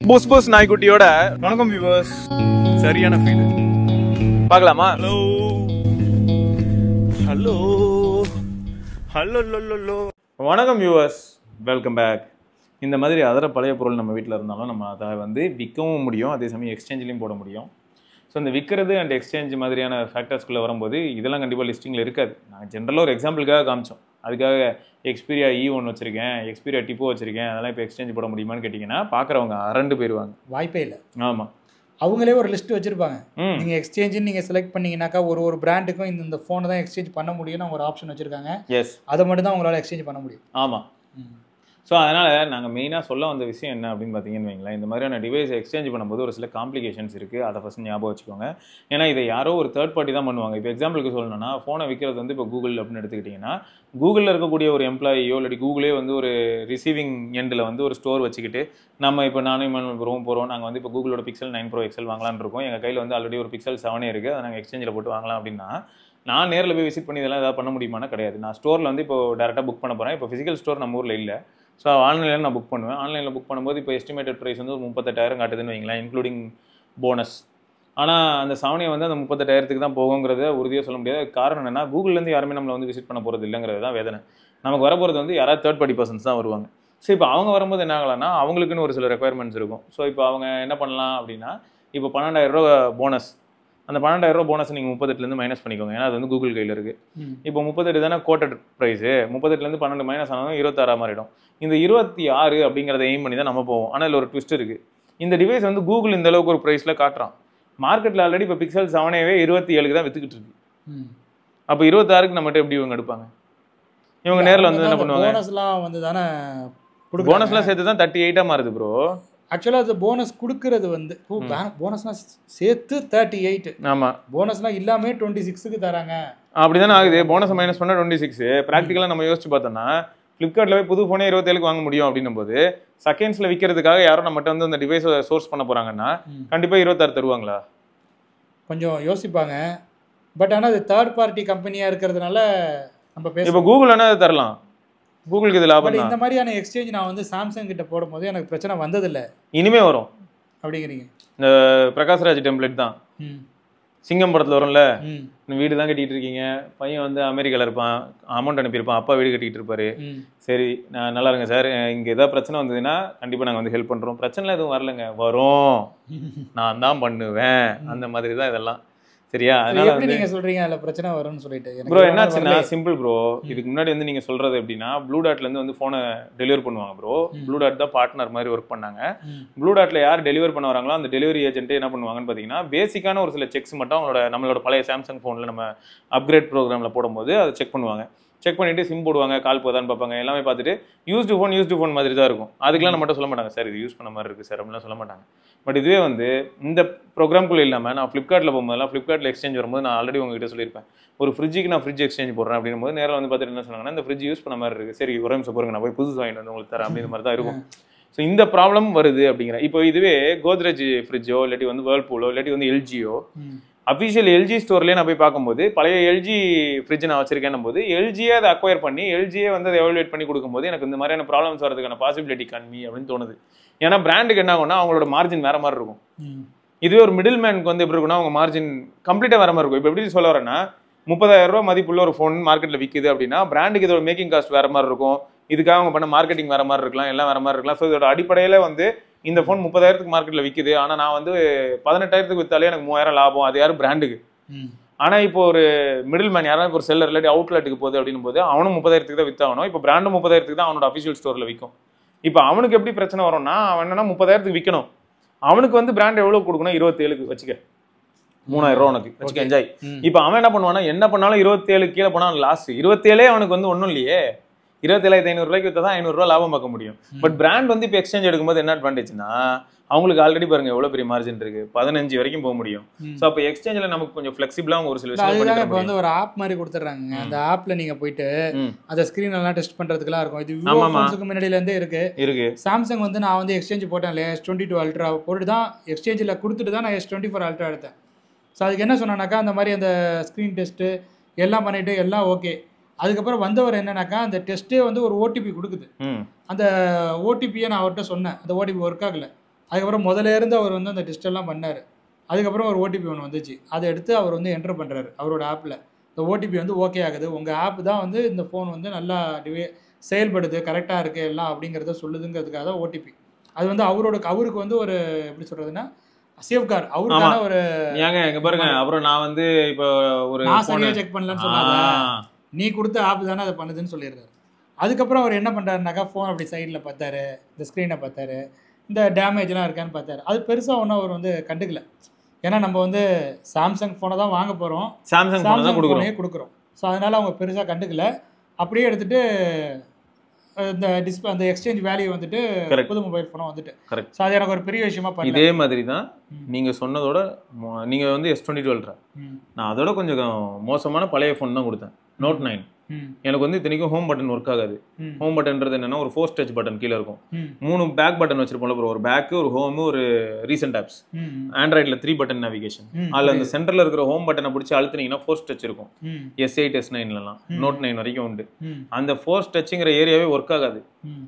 புஸ் புஸ் நாய்க்குட்டியோட வணக்கம் வியூவர்ஸ். சரியான ஃபீல் பார்க்கலாமா? Hello hello hello low. வணக்கம் வியூவர்ஸ், வெல்கம் பேக். இந்த மாதிரி அதர பழைய பொருள் நம்ம வீட்டில் இருந்தாலும் நம்ம அதை வந்து விற்கவும் முடியும், அதே சமயம் எக்ஸ்சேஞ்சிலையும் போட முடியும். ஸோ இந்த விற்கிறது அண்ட் எக்ஸ்சேஞ்ச் மாதிரியான ஃபேக்டர்ஸ்குள்ளே வரும்போது இதெல்லாம் கண்டிப்பாக லிஸ்டிங்கில் இருக்காது. நாங்கள் ஜென்ரலாக ஒரு எக்ஸாம்பிளுக்காக காமிச்சோம். அதுக்காக எக்ஸ்பீரியா E1 வச்சுருக்கேன், எக்ஸ்பீரியா டிப்போ வச்சுருக்கேன், அதெல்லாம் இப்போ எக்ஸ்சேஞ்ச் போட முடியுமான்னு கேட்டிங்கன்னா பார்க்குறவங்க அரண்டு போயிடுவாங்க. வாய்ப்பே இல்லை. ஆமாம், அவங்களே ஒரு லிஸ்ட் வச்சுருப்பாங்க. நீங்கள் எக்ஸ்சேஞ்சுன்னு நீங்கள் செலக்ட் பண்ணிங்கனாக்கா ஒரு பிராண்டுக்கும் இந்த ஃபோனை தான் எக்ஸ்சேஞ்ச் பண்ண முடியும்னு அவங்க ஒரு ஆப்ஷன் வச்சுருக்காங்க. எஸ், அதை மட்டும் தான் உங்களால் எக்ஸ்சேஞ்ச் பண்ண முடியும். ஆமாம். ஸோ அதனால் நாங்கள் மெயினாக சொல்ல வந்த விஷயம் என்ன அப்படின்னு பார்த்தீங்கன்னு வைங்களேன், இந்த மாதிரியான டிவைஸ் எக்ஸ்சேஞ்ச் பண்ணும்போது ஒரு சில காம்ப்ளிகேஷன்ஸ் இருக்குது. அதை ஃபஸ்ட் ஞாபகம் வச்சுக்கோங்க. ஏன்னா இதை யாரோ ஒரு தேர்ட் பார்ட்டி தான் பண்ணுவாங்க. இப்போ எக்ஸாம்பிளுக்கு சொல்லணும்னா, ஃபோனை விற்கிறது வந்து இப்போ கூகுள் அப்படின்னு எடுத்துக்கிட்டிங்கன்னா, கூகுளில் இருக்கக்கூடிய ஒரு எம்ப்ளாயியோ இல்லாட்டி கூகுளே வந்து ஒரு ரிசீவிங் எண்டில் வந்து ஒரு ஸ்டோர் வச்சுக்கிட்டு, நம்ம இப்போ நானும் போகிறோம், நாங்கள் வந்து இப்போ கூகுளோட Pixel 9 Pro XL வாங்கலான்னு இருக்கோம், எங்கள் கையில் வந்து ஆல்ரெடி ஒரு Pixel 7 இருக்குது, அதை நாங்கள் எக்ஸ்சேஞ்சில் போட்டு வாங்கலாம் அப்படின்னா, நான் நேரில் போய் விசிட் பண்ணி இதெல்லாம் ஏதாவது பண்ண முடியுமானா கிடையாது. நான் ஸ்டோரில் வந்து இப்போ டேரெக்டாக புக் பண்ண போகிறேன். இப்போ ஃபிசிக்கல் ஸ்டோர் நம்ம ஊரில் இல்லை. ஸோ ஆன்லைனில் நான் புக் பண்ணுவேன். ஆன்லைனில் புக் பண்ணும்போது இப்போ எஸ்டிமேட்டட் ப்ரைஸ் வந்து ஒரு 38,000 காட்டுதுன்னு வைங்களேன், இன்க்ளூடிங் போனஸ். ஆனால் அந்த 7 வந்து அந்த 38,000 தான் போகுங்கிறத உறுதியாக சொல்ல முடியாது. காரணம் என்னன்னா, கூகுள்லேருந்து யாருமே நம்மளை வந்து விசிட் பண்ண போகிறது இல்லைங்கிறது தான் வேதனை. நமக்கு வரப்போகிறது வந்து யாராவது தேர்ட் பார்ட்டி பர்சன்ஸ் தான் வருவாங்க. ஸோ இப்போ அவங்க வரும்போது என்ன ஆகலாம்னா, அவங்களுக்குன்னு ஒரு சில ரெக்குயர்மெண்ட்ஸ் இருக்கும். ஸோ இப்போ அவங்க என்ன பண்ணலாம் அப்படின்னா, இப்போ 12,000 போனஸ், அந்த 12,000 போனஸ் நீங்கள் 38லேருந்து மைனஸ் பண்ணிக்கோங்க. ஏன்னா அது வந்து கூகுள் கையில் இருக்குது. இப்போ 38 தானே கோட்டட் ப்ரைஸு, 38லேருந்து 12 மைனஸ் ஆனாலும் 26 மாறிடும். இந்த 26 அப்படிங்கிறத எய்ம் பண்ணி தான் நம்ம போவோம். ஆனால் இதில் ஒரு ட்விஸ்ட் இருக்குது. இந்த டிவைஸ் வந்து கூகுள் இந்த அளவுக்கு ஒரு ப்ரைஸில் காட்டுறான். மார்க்கெட்டில் ஆல்ரெடி இப்போ Pixel 7 27 தான் வித்துக்கிட்டு இருக்கு. அப்போ 26க்கு நம்மகிட்ட எப்படி இவங்க எடுப்பாங்க? இவங்க நேரில் வந்து என்ன பண்ணுவாங்க? போனஸ்லாம் வந்து தானே, போனஸ்லாம் சேர்த்து தான் 38 மாறுது ப்ரோ. ஆக்சுவலாக அது போனஸ் கொடுக்கறது வந்து போனஸ்லாம் சேர்த்து 38. ஆமாம், போனஸ்லாம் இல்லாமல் 26க்கு தராங்க. அப்படி தானே ஆகுது. போனஸை மைனஸ் பண்ணால் 26. ப்ராக்டிக்கலாக நம்ம யோசிச்சு பார்த்தோம்னா, ஃப்ளிப்கார்ட்டில் போய் புது ஃபோனே 27க்கு வாங்க முடியும் அப்படின்னும் போது, செகண்ட்ஸில் விற்கிறதுக்காக யாரும் நம்மகிட்ட வந்து அந்த டிவைஸை சோர்ஸ் பண்ண போகிறாங்கன்னா கண்டிப்பாக 26 தருவாங்களா? கொஞ்சம் யோசிப்பாங்க. பட் ஆனால் அது தேர்ட் பார்ட்டி கம்பெனியாக இருக்கிறதுனால நம்ம பேச. இப்போ கூகுள் வேணா அதை தரலாம், கூகுளுக்கு இது லாபம். இந்த மாதிரியான எக்ஸ்சேஞ்ச் நான் வந்து சாம்சங் கிட்ட போடும்போது எனக்கு பிரச்சனை வந்ததில்லை. இனிமே வரும் அப்படிங்கிறீங்க? இந்த பிரகாஷ்ராஜ் டெம்ப்ளேட் தான் சிங்கம் படத்தில் வரும்ல, வீடு தான் கட்டிட்டு இருக்கீங்க, பையன் வந்து அமெரிக்காவில் இருப்பான், அமௌண்ட் அனுப்பியிருப்பான், அப்பா வீடு கட்டிட்டு இருப்பாரு. சரி, நான் நல்லா இருங்க சார், இங்கே ஏதாவது பிரச்சனை வந்ததுன்னா கண்டிப்பாக நாங்கள் வந்து ஹெல்ப் பண்ணுறோம். பிரச்சனை எதுவும் வரலைங்க, வரும், நான் தான் பண்ணுவேன், அந்த மாதிரி தான் இதெல்லாம். சரியா? அதனால வந்து நீங்க சொல்றீங்க அதுல பிரச்சனை வரும்னு சொல்லிட்டு ப்ரோ என்னாச்சுன்னா சிம்பிள் ப்ரோ. இதுக்கு முன்னாடி வந்து நீங்க சொல்றது எப்படின்னா, ப்ளூ டாட்ல இருந்து வந்து போனை டெலிவரி பண்ணுவாங்க ப்ரோ. ப்ளூ டாட் தான் பார்ட்னர் மாதிரி ஒர்க் பண்ணாங்க. ப்ளூ டாட்ல யார் டெலிவரி பண்ண வராங்களோ அந்த டெலிவரி ஏஜென்ட் என்ன பண்ணுவாங்கன்னு பாத்தீங்கன்னா, பேசிக்கான ஒரு சில செக்ஸ் மட்டும் நம்மளோட பழைய சாம்சங் போன்ல நம்ம அப்கிரேட் ப்ரோக்ராம்ல போடும்போது அதை செக் பண்ணுவாங்க. செக் பண்ணிட்டு சிம் போடுவாங்க, கால் போதான்னு பார்ப்பாங்க, எல்லாமே பார்த்துட்டு யூஸ்டு ஃபோன் மாதிரி தான் இருக்கும். அதுக்கெல்லாம் நம்ம மட்டும் சொல்ல மாட்டாங்க, சார் இது யூஸ் பண்ண மாதிரி இருக்கு சார் அப்படிலாம் சொல்ல மாட்டாங்க. பட் இதுவே வந்து இந்த ப்ரோக்ராம்குள்ளே இல்லாமல் நான் ஃப்ளிப்கார்ட்டில் போகும்போதெல்லாம், ஃப்ளிப்கார்ட்டில் எக்ஸ்சேஞ்ச் வரும்போது நான் ஆல்ரெடி உங்ககிட்ட சொல்லியிருப்பேன், ஒரு ஃப்ரிட்ஜுக்கு நான் ஃப்ரிட்ஜ் எக்ஸ்சேஞ்ச் போடுறேன் அப்படின்னும் போது நேரில் வந்து பார்த்துட்டு என்ன சொன்னாங்கன்னா, இந்த ஃப்ரிட்ஜ் யூஸ் பண்ண மாதிரி இருக்குது, சரி ஒரு நிமிஷம் போடுங்க, நான் போய் புதுசு வாங்கிட்டு வந்து உங்களுக்கு தரேன் அப்படின்ற மாதிரி தான் இருக்கும். ஸோ இந்த ப்ராப்ளம் வருது அப்படிங்கிற. இப்போ இதுவே கோத்ரேஜ் ஃப்ரிட்ஜோ இல்லாட்டி வந்து வேர்ல்பூலோ இல்லாட்டி வந்து எல்ஜியோ அஃபிஷியல் எல்ஜி ஸ்டோர்லேயே நான் போய் பார்க்கும்போது, பழைய எல்ஜி ஃப்ரிட்ஜ் நான் வச்சிருக்கேன் போது எல்ஜியே அதை அக்வயர் பண்ணி எல்ஜியே வந்து அதை எவாலுவேட் பண்ணி கொடுக்கும்போது எனக்கு இந்த மாதிரியான ப்ராப்ளம்ஸ் வரதுக்கான பாசிபிலிட்டி கம்மி அப்படின்னு தோணுது. ஏன்னா பிராண்டுக்கு என்ன ஆகும்னா அவங்களோட மார்ஜின் வேற மாதிரி இருக்கும். இதுவே ஒரு மிடில் மேனுக்கு வந்து எப்படி இருக்குன்னா அவங்க மார்ஜின் கம்ப்ளீட்டாக வேற மாதிரி இருக்கும். இப்போ எப்படி சொல்ல வரேன்னா, 30,000 மதிப்புள்ள ஒரு ஃபோன் மார்க்கெட்டில் விற்குது அப்படின்னா பிராண்டுக்கு இதோட மேக்கிங் காஸ்ட் வேற மாதிரி இருக்கும், இதுக்காக அவங்க பண்ண மார்க்கெட்டிங் வேற மாதிரி இருக்கலாம், எல்லாம் வேற மாதிரி இருக்கலாம். ஸோ இதோட அடிப்படையில் வந்து இந்த ஃபோன் 30,000 மார்க்கெட்டில் விற்குது, ஆனால் நான் வந்து 18,000 விற்றாலே எனக்கு 3,000 லாபம். அது யாரும் பிராண்டுக்கு. ஆனால் இப்போ ஒரு மிடில் மேன் யாராவது ஒரு செல்லர் இல்லாட்டி அவுட்லெட்டுக்கு போகுது அப்படின்னும் போது அவனும் 30,000 தான் விற்றாகணும். இப்போ பிராண்டும் 30,000 தான் அவனோட அஃபிஷியல் ஸ்டோரில் விற்கும். இப்போ அவனுக்கு எப்படி பிரச்சனை வரும்னா, அவன் என்னன்னா 30,000 விற்கணும், அவனுக்கு வந்து பிராண்ட் எவ்வளோ கொடுக்கணும், 27க்கு வச்சுக்க, 3,000 உனக்கு வச்சுக்க, என்ஜாய். இப்போ அவன் என்ன பண்ணுவானா, என்ன பண்ணாலும் 27 கீழே போனால் லாஸ். 27 அவனுக்கு வந்து ஒன்றும் இல்லையே, 27,500 விற்றா தான் 500 லாபம் பார்க்க முடியும். பட் பிராண்ட் வந்து இப்போ எக்ஸ்சேஞ்ச் எடுக்கும்போது என்ன அட்வான்டேஜ்னா, அவங்களுக்கு ஆல்ரெடி பாருங்க எவ்வளவு பெரிய மார்ஜின் இருக்கு, 15 வரைக்கும் போக முடியும். ஸோ அப்போ எக்ஸ்சேஞ்சில் நமக்கு கொஞ்சம் ஃபிளெக்சிபிளா ஒரு சில விஷயம். இப்போ வந்து ஒரு ஆப் மாதிரி கொடுத்துட்றாங்க. அந்த ஆப்ல நீங்க போயிட்டு அந்த ஸ்கிரீன் எல்லாம் டெஸ்ட் பண்றதுக்குலாம் இருக்கும். இது விவோ ஃபோன்ஸுக்கு முன்னாடியில இருந்தே இருக்கு. சாம்சங் வந்து நான் வந்து எக்ஸ்சேஞ்ச் போட்டேன் இல்லையா, S22 அல்ட்ரா போட்டு தான் எக்ஸ்சேஞ்சில் கொடுத்துட்டு தான் நான் S24 அல்ட்ரா எடுத்தேன். ஸோ அதுக்கு என்ன சொன்னாக்கா, அந்த மாதிரி அந்த ஸ்க்ரீன் டெஸ்ட்டு எல்லாம் பண்ணிட்டு எல்லாம் ஓகே. அதுக்கப்புறம் வந்தவர் என்னன்னாக்கா, அந்த டெஸ்ட்டே வந்து ஒரு ஓடிபி கொடுக்குது. அந்த ஓடிபியை நான் அவர்கிட்ட சொன்னேன், அந்த ஓடிபி ஒர்க் ஆகலை. அதுக்கப்புறம் முதல்ல இருந்து அவர் வந்து அந்த டிஜிட்டல்லாம் பண்ணார். அதுக்கப்புறம் ஒரு ஓடிபி ஒன்று வந்துச்சு. அதை எடுத்து அவர் வந்து என்டர் பண்ணுறாரு அவரோட ஆப்பில். இந்த ஓடிபி வந்து ஓகே ஆகுது, உங்கள் ஆப் தான் வந்து இந்த ஃபோன் வந்து நல்லா செயல்படுது, கரெக்டாக இருக்குது எல்லாம் அப்படிங்கிறத சொல்லுதுங்கிறதுக்காக தான் ஓடிபி. அது வந்து அவருக்கு வந்து ஒரு எப்படி சொல்கிறதுன்னா சேஃப்கார்டு அவருக்கான ஒரு ஏங்க இங்க பாருங்க. அப்புறம் நான் வந்து இப்போ ஒரு நான் சரியாக செக் பண்ணலன்னு சொல்லாத, நீ கொடுத்த ஆப் தானே அதை பண்ணுதுன்னு சொல்லிடுறாரு. அதுக்கப்புறம் அவர் என்ன பண்ணுறாருனாக்கா ஃபோன் அப்படி சைடில் பார்த்தாரு, இந்த ஸ்க்ரீனை பார்த்தாரு, இந்த டேமேஜ்லாம் இருக்கான்னு பார்த்தாரு. அது பெருசாக ஒன்றும் அவர் வந்து கண்டுக்கல. ஏன்னா நம்ம வந்து சாம்சங் ஃபோனை தான் வாங்க போகிறோம், சாம்சங் ஃபோனே கொடுக்குறோம். ஸோ அதனால் அவங்க பெருசாக கண்டுக்கல. அப்படியே எடுத்துகிட்டு இந்த டிஸ்பிளே அந்த எக்ஸ்சேஞ்ச் வேல்யூ வந்துட்டு புது மொபைல் ஃபோனை வந்துட்டு. ஸோ அது எனக்கு ஒரு பெரிய விஷயமா பண்ணல. இதே மாதிரி தான் நீங்கள் சொன்னதோட நீங்கள் வந்து S22 Ultra, நான் அதோட கொஞ்சம் மோசமான பழைய ஃபோன் தான் கொடுத்தேன், Note 9. எனக்கு வந்து இத்தனைக்கும் ஹோம் பட்டன் ஒர்க் ஆகாது. ஹோம் பட்டன்றது என்னன்னா ஒரு ஃபோர்ஸ் டச் பட்டன் கீழே இருக்கும். 3 பேக் பட்டன் வச்சிருப்போம்ல ப்ரோ, ஒரு பேக்கு, ஒரு ஹோமு, ஒரு ரீசெண்ட் ஆப்ஸ். ஆண்ட்ராய்டில் 3 button navigation. அதில் அந்த சென்டரில் இருக்கிற ஹோம் பட்டனை பிடிச்சி அழுத்தினீங்கன்னா ஃபோர்ஸ் டச் இருக்கும். S8 S9லலாம் Note 9 வரைக்கும் உண்டு. அந்த ஃபோர்ஸ் டச்சுங்கிற ஏரியாவே ஒர்க் ஆகாது.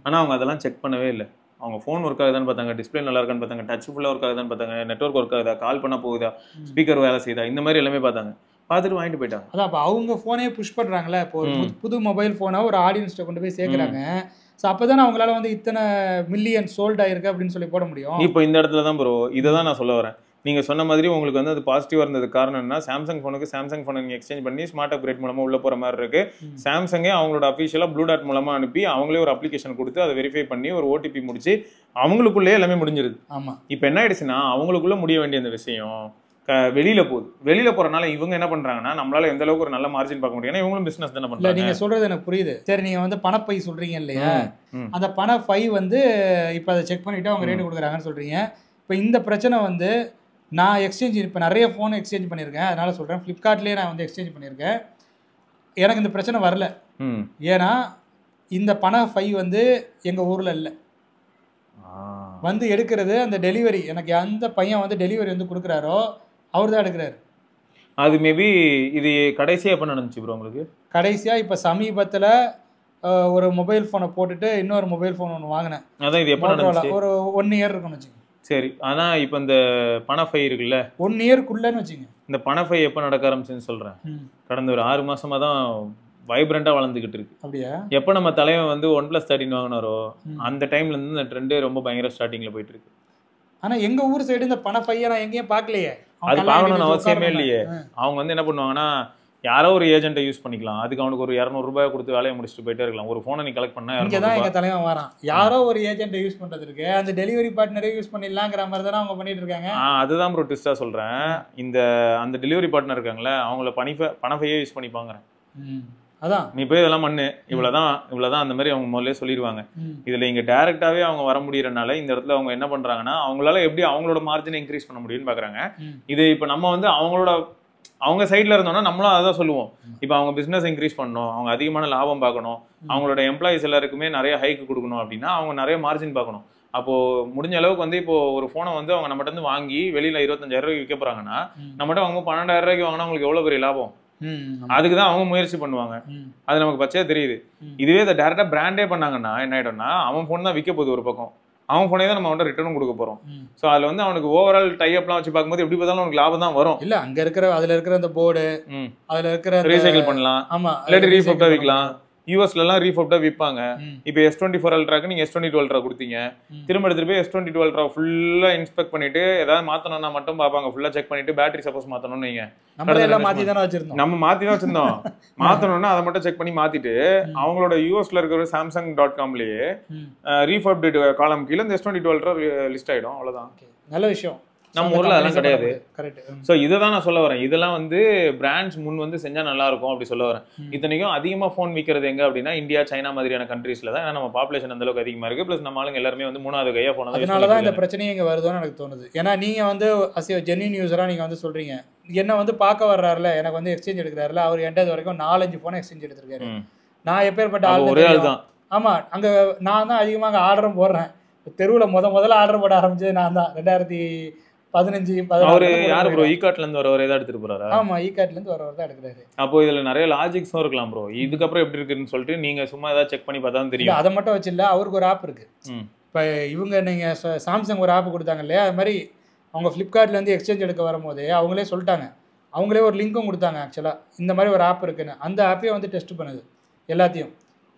ஆனால் அவங்க அதெல்லாம் செக் பண்ணவே இல்லை. அவங்க ஃபோன் ஒர்க் ஆகுதான்னு பார்த்தாங்க, டிஸ்பிளே நல்லா இருக்கான்னு பார்த்தாங்க, டச் ஃபுல்லாக ஒர்க் ஆகுதான்னு பார்த்தாங்க, நெட்வொர்க் ஒர்க் ஆகுதா, கால் பண்ண போகுதா, ஸ்பீக்கர் வேலை செய்யுதா, இந்த மாதிரி எல்லாமே பார்த்தாங்க. பார்த்துட்டு வாங்கிட்டு போயிட்டாங்க. அதான் அப்போ அவங்க ஃபோனே புஷ் பண்ணுறாங்களே. இப்போ ஒரு புது மொபைல் ஃபோனை ஒரு ஆடியன்ஸ்ட்டை கொண்டு போய் சேர்க்குறாங்க. ஸோ அப்போ தானே அவங்களால வந்து இத்தனை மில்லியன் சோல்ட் ஆயிருக்கு அப்படின்னு சொல்லி போட முடியும். இப்போ இந்த இடத்துல தான் ப்ரோ இதை தான் நான் சொல்ல வரேன். நீங்கள் சொன்ன மாதிரி உங்களுக்கு வந்து அது பாசிட்டிவாக இருந்தது. காரணம் என்ன, சாம்சங் ஃபோனுக்கு சாம்சங் ஃபோனை நீங்கள் எக்ஸ்சேஞ்ச் பண்ணி ஸ்மார்ட் அப்கிரேட் மூலமாக உள்ள போகிற மாதிரி இருக்குது. சாம்சங்கே அவங்களோட அஃபிஷியலாக ப்ளூ டாட் மூலமாக அனுப்பி அவங்களே ஒரு அப்ளிகேஷன் கொடுத்து அதை வெரிஃபை பண்ணி ஒரு ஓடிபி முடிச்சு அவங்களுக்குள்ளே எல்லாமே முடிஞ்சிருது. ஆமாம். இப்போ என்ன ஆயிடுச்சுன்னா அவங்களுக்குள்ளே முடிய வேண்டிய அந்த விஷயம் வெளியில போகுது. வெளியில போறதுனால இவங்க என்ன பண்றாங்கன்னா நம்மளால எந்த அளவுக்கு ஒரு நல்ல மார்ஜின் பார்க்க முடியும். ஏன்னா இவங்களும் பிசினஸ் தானே பண்றாங்க. நீங்க சொல்றது எனக்கு புரியுது. சரி, நீங்க வந்து பணப்பை சொல்றீங்க இல்லையா, அந்த பணப்பை வந்து இப்போ அதை செக் பண்ணிட்டு அவங்க ரேட்டு கொடுக்குறாங்கன்னு சொல்றீங்க. இப்போ இந்த பிரச்சனை வந்து நான் எக்ஸ்சேஞ்ச் இப்போ நிறைய ஃபோன் எக்ஸ்சேஞ்ச் பண்ணியிருக்கேன், அதனால சொல்றேன். ஃப்ளிப்கார்ட்லேயே நான் வந்து எக்ஸ்சேஞ்ச் பண்ணியிருக்கேன். எனக்கு இந்த பிரச்சனை வரல. ஏன்னா இந்த பணப்பை வந்து எங்க ஊர்ல இல்லை. வந்து எடுக்கிறது அந்த டெலிவரி, எனக்கு அந்த பையன் வந்து டெலிவரி வந்து கொடுக்குறாரோ அவர் தான் எடுக்கிறாரு. அது மேபி இது கடைசியாக எப்போ நடந்துச்சு ப்ரோ உங்களுக்கு? கடைசியாக இப்போ சமீபத்தில் ஒரு மொபைல் ஃபோனை போட்டுட்டு இன்னொரு மொபைல் ஃபோன் ஒன்று வாங்கினேன். அதான் இது எப்போ நடந்துச்சு? ஒரு 1 இயர் இருக்குன்னு வச்சுங்க. சரி, ஆனால் இப்போ இந்த பணஃபை இருக்குல்ல, 1 இயருக்குள்ளன்னு வச்சுங்க. இந்த பணஃபை எப்போ நடக்க ஆரம்பிச்சுன்னு சொல்கிறேன். கடந்த ஒரு 6 மாசமாக தான் வைப்ரண்டாக வளர்ந்துக்கிட்டு இருக்கு. அப்படியா? எப்போ நம்ம தலைவன் வந்து OnePlus 13 வாங்கினாரோ அந்த டைம்லேருந்து இந்த ட்ரெண்டே ரொம்ப பயங்கர ஸ்டார்டிங்கில் போயிட்டு இருக்கு. ஆனால் எங்கள் ஊர் சைடு இந்த பணப்பையை நான் எங்கேயும் பார்க்கலையே. அது பார்க்கணும்னு அவசியமே இல்லையே. அவங்க வந்து என்ன பண்ணுவாங்கன்னா யாரோ ஒரு ஏஜென்ட்டை யூஸ் பண்ணிக்கலாம். அதுக்கு அவனுக்கு ஒரு 200 ரூபாய் கொடுத்து வேலையை முடிச்சுட்டு போயிட்டே இருக்கலாம். ஒரு ஃபோனை நீ கலெக்ட் பண்ணா இங்கே தான் எங்கள் தலைவன் வரான். யாரோ ஒரு ஏஜென்ட்டை யூஸ் பண்ணுறதுக்கு அந்த டெலிவரி பார்ட்னரே யூஸ் பண்ணிடலாங்கிற மாதிரி தானே அவங்க பண்ணிட்டு இருக்காங்க. அதுதான் ப்ரோ ட்விஸ்ட்டாக சொல்கிறேன். அந்த டெலிவரி பார்ட்னர் இருக்காங்களே அவங்கள பணப்பையே யூஸ் பண்ணிப்பாங்க. அதான் நீ போய் இதெல்லாம் பண்ணு, இவ்வளவுதான் அந்த மாதிரி அவங்க முதல்ல சொல்லிடுவாங்க. இதுல இங்க டைரக்டாவே அவங்க வர முடியறதுனால இந்த இடத்துல அவங்க என்ன பண்றாங்கன்னா அவங்களால எப்படி அவங்களோட மார்ஜினை இன்க்ரீஸ் பண்ண முடியும்னு பாக்குறாங்க. இது இப்ப நம்ம வந்து அவங்க சைட்ல இருந்தோம்னா நம்மளும் அதான் சொல்லுவோம். இப்ப அவங்க பிசினஸ் இன்க்ரீஸ் பண்ணணும், அவங்க அதிகமான லாபம் பார்க்கணும், அவங்களோட எம்ப்ளாயிஸ் எல்லாருக்குமே நிறைய ஹைக் கொடுக்கணும் அப்படின்னா அவங்க நிறைய மார்ஜின் பார்க்கணும். அப்போ முடிஞ்ச அளவுக்கு வந்து இப்போ ஒரு போனை வந்து அவங்க நம்மகிட்ட இருந்து வாங்கி வெளியில 25,000 ரூபாய்க்கு விற்க போறாங்கன்னா நம்மகிட்ட அவங்க 12,000 ரூபாய்க்கு வாங்கினா அவங்களுக்கு எவ்வளவு பெரிய லாபம். அதுக்குதான் அவங்க முயற்சி பண்ணுவாங்க. அது நமக்கு பச்சையா தெரியுது. இதுவே இதை டைரக்டா பிராண்டே பண்ணாங்கன்னா என்ன ஆயிடும்னா அவன் போன் தான் விற்க போகுது ஒரு பக்கம், அவன் போனே தான் நம்ம அவன்கிட்ட ரிட்டர்னும் கொடுக்க போறோம். சோ அதுல வந்து அவனுக்கு ஓவரால் டைப்லாம் வச்சு பார்க்கும்போது எப்படி பார்த்தாலும் அவனுக்கு லாபம் தான் வரும். இல்ல அங்க இருக்கிற அதுல இருக்கிற அந்த போர்டு அதுல இருக்கிற ரீசைக்கிள் பண்ணலாம். ஆமா, இல்லாட்டி ரீஃபப்டா விற்கலாம். யூஎஸ்ல எல்லாம் ரீஃபப்டா விற்பாங்க. இப்போ S24 Ultraக்கு நீங்க S22 Ultra கொடுத்தீங்க, திரும்ப எடுத்துட்டு போய் S22 Ultra ஃபுல்லா இன்ஸ்பெக்ட் பண்ணிட்டு ஏதாவது மாத்தணும்னா மட்டும் பார்ப்பாங்க. ஃபுல்லா செக் பண்ணிட்டு பேட்டரி சப்போஸ் மாத்தணும்னு வைங்க, நம்ம மாத்தி தான் வச்சிருந்தோம். மாத்தணும்னா அதை மட்டும் செக் பண்ணி மாத்திட்டு அவங்களோட யூஎஸ்ல இருக்கிற Samsung.comலயே ரீஃபப்டு காலம் கீழே இந்த S22 Ultra லிஸ்ட் ஆயிடும். அவ்வளவுதான். நல்ல விஷயம். நம்ம ஊர்ல அதெல்லாம் கிடையாது. சோ இததான் நான் சொல்ல வரேன். இதெல்லாம் வந்து பிராண்ட்ஸ் முன் வந்து செஞ்சா நல்லா இருக்கும் அப்படி சொல்ல வரேன். இத்தனைக்கும் அதிகமா போன் விற்கிறது எங்க அப்படின்னா இந்தியா, சைனா மாதிரியான கண்ட்ரீஸ்ல தான். ஏன்னா நம்ம பாப்புலேஷன் அந்த அளவுக்கு அதிகமா இருக்கு. பிளஸ் நம்ம ஆளுங்க எல்லாருமே வந்து 3வது கையா போன. அதனாலதான் இந்த பிரச்சனையே இங்க வருதுன்னு எனக்கு தோணுது. ஏன்னா நீங்க வந்து ஜென்யூன் யூஸரா நீங்க வந்து சொல்றீங்க, என்ன வந்து பார்க்க வர்றாருல, எனக்கு வந்து எக்ஸ்சேஞ்ச் எடுக்கிறாருல, அவர் எண்டது வரைக்கும் 4-5 போனை எக்ஸ்சேஞ்ச் எடுத்திருக்காரு. நான் எப்பேற்பட்ட ஆள், ஒரே ஆள் தான். ஆமா, அங்க நான் தான் அதிகமாக ஆர்டரும் போடுறேன். தெருவில் முதல்ல ஆர்டர் போட ஆரம்பிச்சது நான் தான். 2015 அவரு யாரு ப்ரோ? ஈகாட்ல இருந்து வரவர் ஏதாவது எடுத்துட்டு போறாரா? ஆமா, ஈகாட்ல இருந்து வரவர் தான் எடுக்கிறாரு. அப்போ இதுல நிறைய லாஜிக்ஸும் இருக்கலாம் ப்ரோ. இதுக்கப்புறம் எப்படி இருக்குன்னு சொல்லிட்டு நீங்க சும்மா ஏதாவது செக் பண்ணி பார்த்தா தெரியும். அதை மட்டும் வச்சு இல்ல, அவருக்கு ஒரு ஆப் இருக்கு. இப்போ இவங்க நீங்கள் சாம்சங் ஒரு ஆப் கொடுத்தாங்க இல்லையா, அது மாதிரி அவங்க ஃப்ளிப்கார்ட்லேருந்து எக்ஸ்சேஞ்ச் எடுக்க வரும்போது அவங்களே சொல்லிட்டாங்க. அவங்களே ஒரு லிங்க்கும் கொடுத்தாங்க ஆக்சுவலாக, இந்த மாதிரி ஒரு ஆப் இருக்குன்னு. அந்த ஆப்பையே வந்து டெஸ்ட் பண்ணுது எல்லாத்தையும்.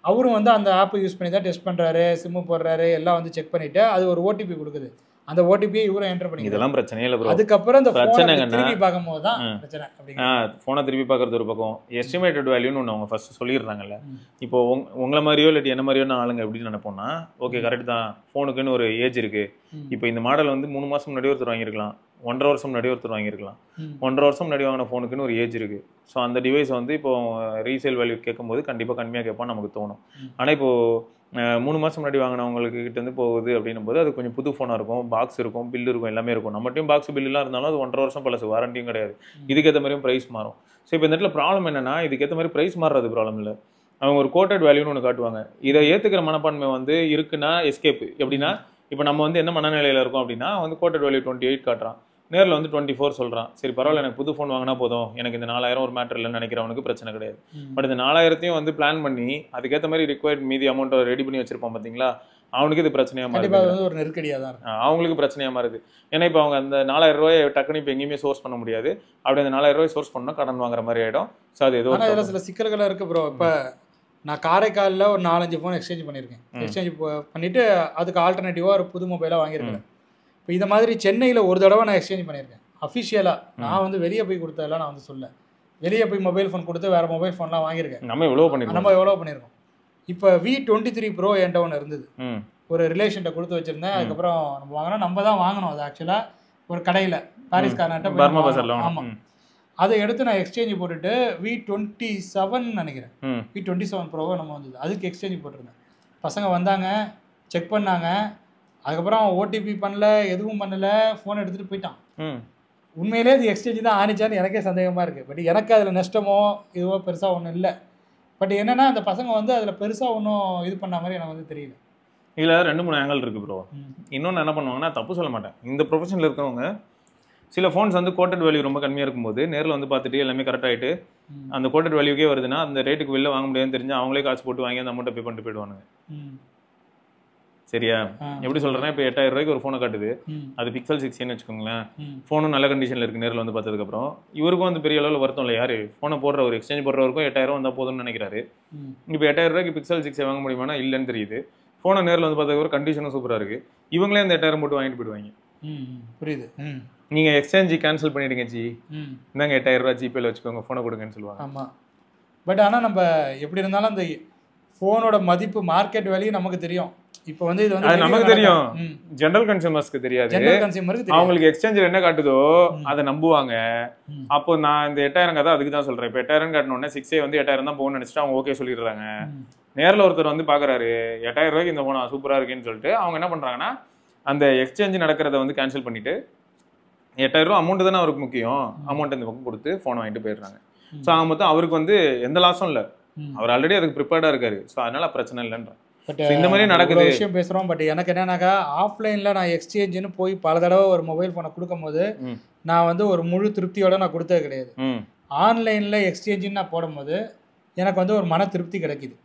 அவரும் வந்து அந்த ஆப்பை யூஸ் பண்ணி தான் டெஸ்ட் பண்ணுறாரு, சிம்மு போடுறாரு, எல்லாம் வந்து செக் பண்ணிவிட்டு அது ஒரு ஓடிபி கொடுக்குது. அந்த ஓடிபியை இவரும் என்டர் பண்ணி இதெல்லாம் பிரச்சனையே இல்லை ப்ரோ. அதுக்கப்புறம் இந்த ஃபோனை திருப்பி பார்க்கும்போது தான் பிரச்சனை. ஃபோனை திருப்பி பார்க்கறது ஒரு பக்கம், எஸ்டிமேட்டட் வேல்யூன்னு ஒன்று அவங்க ஃபர்ஸ்ட் சொல்லிடுறாங்கல்ல. இப்போ உங்களை மாதிரியோ இல்லாட்டி என்ன மாதிரியோ ஆளுங்க எப்படின்னு நினைப்போம்னா, ஓகே கரெக்ட் தான், ஃபோனுக்குன்னு ஒரு ஏஜ் இருக்கு. இப்போ இந்த மாடல் வந்து 3 மாதம் முன்னாடி ஒருத்தர் வாங்கியிருக்கலாம், 1.5 வருஷம் முன்னாடி ஒருத்தர் வாங்கியிருக்கலாம். 1.5 வருஷம் முன்னாடி வாங்கின ஃபோனுக்குன்னு ஒரு ஏஜ் இருக்கு. ஸோ அந்த டிவைஸ் வந்து இப்போ ரீசேல் வேல்யூ கேட்கும்போது கண்டிப்பாக கம்மியாக கேட்பான்னு நமக்கு தோணும். ஆனால் இப்போ 3 மாதம் முன்னாடி வாங்கினவங்களுக்கு கிட்ட இருந்து போகுது அப்படின்னும் போது அது கொஞ்சம் புது ஃபோனாக இருக்கும், பாக்ஸ் இருக்கும், பில் இருக்கும், எல்லாமே இருக்கும். நம்மகிட்டையும் பாக்ஸ் பில்லாம் இருந்தாலும் அது 1.5 வருஷம் பழசு, வாரண்டியும் கிடையாது. இதுக்கேற்ற மாதிரியும் ப்ரைஸ் மாறும். ஸோ இப்போ இந்த இடத்துல ப்ராப்ளம் என்னன்னா, இதுக்கேற்ற மாதிரி ப்ரைஸ் மாறுறது ப்ராப்ளம் இல்லை. அவங்க ஒரு கோட்டட் வேல்யூன்னு ஒன்று காட்டுவாங்க. இதை ஏற்றுக்கிற மனப்பான்மை வந்து இருக்குன்னா எஸ்கேப். எப்படின்னா, இப்போ நம்ம வந்து என்ன மனநிலையில் இருக்கோம் அப்படின்னா, வந்து கோட்டட் வேல்யூ 28 காட்டுறான், நேரில் வந்து 24 சொல்கிறான். சரி பரவாயில்ல, எனக்கு புது ஃபோன் வாங்கினா போதும், எனக்கு இந்த 4000 ஒரு மேட்டர் இல்லைன்னு நினைக்கிறவனுக்கு பிரச்சனை கிடையாது. பட் இந்த 4000த்தையும் வந்து பிளான் பண்ணி அதுக்கேற்ற மாதிரி ரிக்வயர்ட் மீதி அமௌண்ட்டை ரெடி பண்ணி வச்சிருப்பான் பார்த்தீங்களா, அவனுக்கு இது பிரச்சனையாக மாறுது. ஒரு நெருக்கடியாக தான் இருக்கும், அவங்களுக்கு பிரச்சனையாக மாறுது. ஏன்னா இப்போ அவங்க அந்த 4000 ரூபாயை டக்குன்னு இப்போ எங்கேயுமே சோர்ஸ் பண்ண முடியாது. அப்படி அந்த 4000 ரூபாய் சோர்ஸ் பண்ணால் கடன் வாங்குற மாதிரி ஆகிடும். ஸோ அது ஏதோ சில சிக்கல்களாக இருக்குது ப்ரோ. இப்போ நான் காரைக்காலில் ஒரு 4-5 ஃபோன் எக்ஸ்சேஞ்ச் பண்ணியிருக்கேன். எக்ஸ்சேஞ்ச் பண்ணிவிட்டு அதுக்கு ஆல்டர்னேட்டிவாக ஒரு புது மொபைலாக வாங்கியிருக்கேன். இப்போ இதை மாதிரி சென்னையில் ஒரு தடவை நான் எக்ஸ்சேஞ்ச் பண்ணியிருக்கேன் அஃபிஷியலாக. நான் வந்து வெளியே போய் கொடுத்ததெல்லாம் நான் வந்து சொல்ல, வெளியே போய் மொபைல் ஃபோன் கொடுத்து வேறு மொபைல் ஃபோன்லாம் வாங்கியிருக்கேன். நம்ம எவ்வளோ பண்ணியிருக்கோம். இப்போ V23 Pro என்கிட்ட ஒன்று இருந்தது, ஒரு ரிலேஷன்கிட்ட கொடுத்து வச்சுருந்தேன். அதுக்கப்புறம் நம்ம வாங்கினா நம்ம தான் வாங்கணும். அது ஆக்சுவலாக ஒரு கடையில் பாரிஸ் கார்னர்கிட்ட. ஆமாம், அதை எடுத்து நான் எக்ஸ்சேஞ்ச் போட்டுட்டு V27 நினைக்கிறேன், V27 Pro நம்ம வந்தது, அதுக்கு எக்ஸ்சேஞ்ச் போட்டிருந்தேன். பசங்க வந்தாங்க, செக் பண்ணாங்க, அதுக்கப்புறம் ஓடிபி பண்ணல, எதுவும் பண்ணலை, ஃபோன் எடுத்துகிட்டு போயிட்டான். உண்மையிலே இது எக்ஸ்சேஞ்ச் தான் ஆனிச்சான்னு எனக்கே சந்தேகமாக இருக்குது. பட் எனக்கு அதில் நஷ்டமோ இதுவோ பெருசாக ஒன்றும் இல்லை. பட் என்னென்னா அந்த பசங்க வந்து அதில் பெருசாக ஒன்றும் இது பண்ண மாதிரி எனக்கு வந்து தெரியல. இதில் 2-3 ஆங்கிள் இருக்குது ப்ரோ. இன்னொன்று என்ன பண்ணுவாங்கன்னா, தப்பு சொல்ல மாட்டேன், இந்த ப்ரொஃபஷனில் இருக்கவங்க சில ஃபோன்ஸ் வந்து கோட்டட் வேல்யூ ரொம்ப கம்மியாக இருக்கும்போது நேரில் வந்து பார்த்துட்டு எல்லாமே கரெக்ட் ஆகிட்டு அந்த கோட்டட் வேல்யூக்கே வருதுன்னா அந்த ரேட்டுக்கு வெளில வாங்க முடியாதுன்னு தெரிஞ்சு அவங்களே காசு போட்டு வாங்கி அந்த அமௌண்ட்டை பே பண்ணிட்டு போயிடுவானுங்க. சரியா? எப்படி சொல்கிறேன்னா, இப்போ 8000 ரூபாய்க்கு ஒரு ஃபோனை காட்டுது, அது பிக்சல் 6ன்னு வச்சுக்கோங்களேன். ஃபோனும் நல்ல கண்டிஷனில் இருக்குது, நேரில் வந்து பார்த்ததுக்கப்புறம் இவருக்கும் வந்து பெரிய அளவில் வருத்தம் இல்லை. யார் ஃபோனை போடுற ஒரு எக்ஸ்சேஞ்ச் போடுறவருக்கும் 8000 வந்தால் போதும்னு நினைக்கிறாரு. இப்போ 8000 ரூபாய்க்கு பிக்சல் 6 வாங்க முடியுமானா இல்லைன்னு தெரியுது. ஃபோனை நேரில் வந்து பார்த்ததுக்கப்புறம் கண்டிஷனும் சூப்பராக இருக்குது, இவங்களே அந்த 8000 போட்டு வாங்கிட்டு போயிடுவாங்க. புரியுது. நீங்கள் எக்ஸ்சேஞ்சு கேன்சல் பண்ணிவிடுங்க ஜி, இந்தாங்க 8000 ரூபா ஜிபேல வச்சுக்கோங்க, ஃபோனை கொடுங்கன்னு சொல்லுவாங்க. ஆமாம், பட் ஆனால் நம்ம எப்படி இருந்தாலும் அந்த ஃபோனோட மதிப்பு மார்க்கெட் வேல்யூ நமக்கு தெரியும். இப்போ வந்து இது வந்து நமக்கு தெரியும், ஜெனரல் கன்சியூமர்ஸ்க்கு தெரியாது. அவங்களுக்கு எக்ஸ்சேஞ்சில் என்ன காட்டுதோ அதை நம்புவாங்க. அப்போ நான் இந்த 8000 கதை அதுக்கு தான் சொல்றேன். இப்போ 8000 காட்டணுன்னே 6A வந்து 8000 தான் போகணும்னு நினைச்சிட்டு அவங்க ஓகே சொல்லிடுறாங்க. நேரில் ஒருத்தர் வந்து பாக்குறாரு 8000 ரூபாய்க்கு இந்த போனா சூப்பரா இருக்குன்னு சொல்லிட்டு அவங்க என்ன பண்றாங்கன்னா அந்த எக்ஸ்சேஞ்ச் நடக்கிறத வந்து கேன்சல் பண்ணிட்டு 8000 ரூபா அமௌண்ட் தானே அவருக்கு முக்கியம், அமௌண்ட் இந்த பக்கம் கொடுத்து ஃபோனை வாங்கிட்டு போயிடுறாங்க. ஸோ அவங்க மொத்தம் அவருக்கு வந்து எந்த லாஸும் இல்லை, அவர் ஆல்ரெடி அதுக்கு ப்ரிப்பேர்டா இருக்காரு. ஸோ அதனால பிரச்சனை இல்லைன்ற இந்த மாதிரி நடக்குது விஷயம் பேசுறோம். பட் எனக்கு என்னன்னாக்கா, ஆஃப்லைன்ல நான் எக்ஸ்சேஞ்சுன்னு போய் பல தடவை ஒரு மொபைல் ஃபோனை கொடுக்கும் போது நான் வந்து ஒரு முழு திருப்தியோட நான் கொடுத்தது கிடையாது. ஆன்லைன்ல எக்ஸ்சேஞ்சுன்னு நான் போடும்போது எனக்கு வந்து ஒரு மன திருப்தி கிடைக்குது.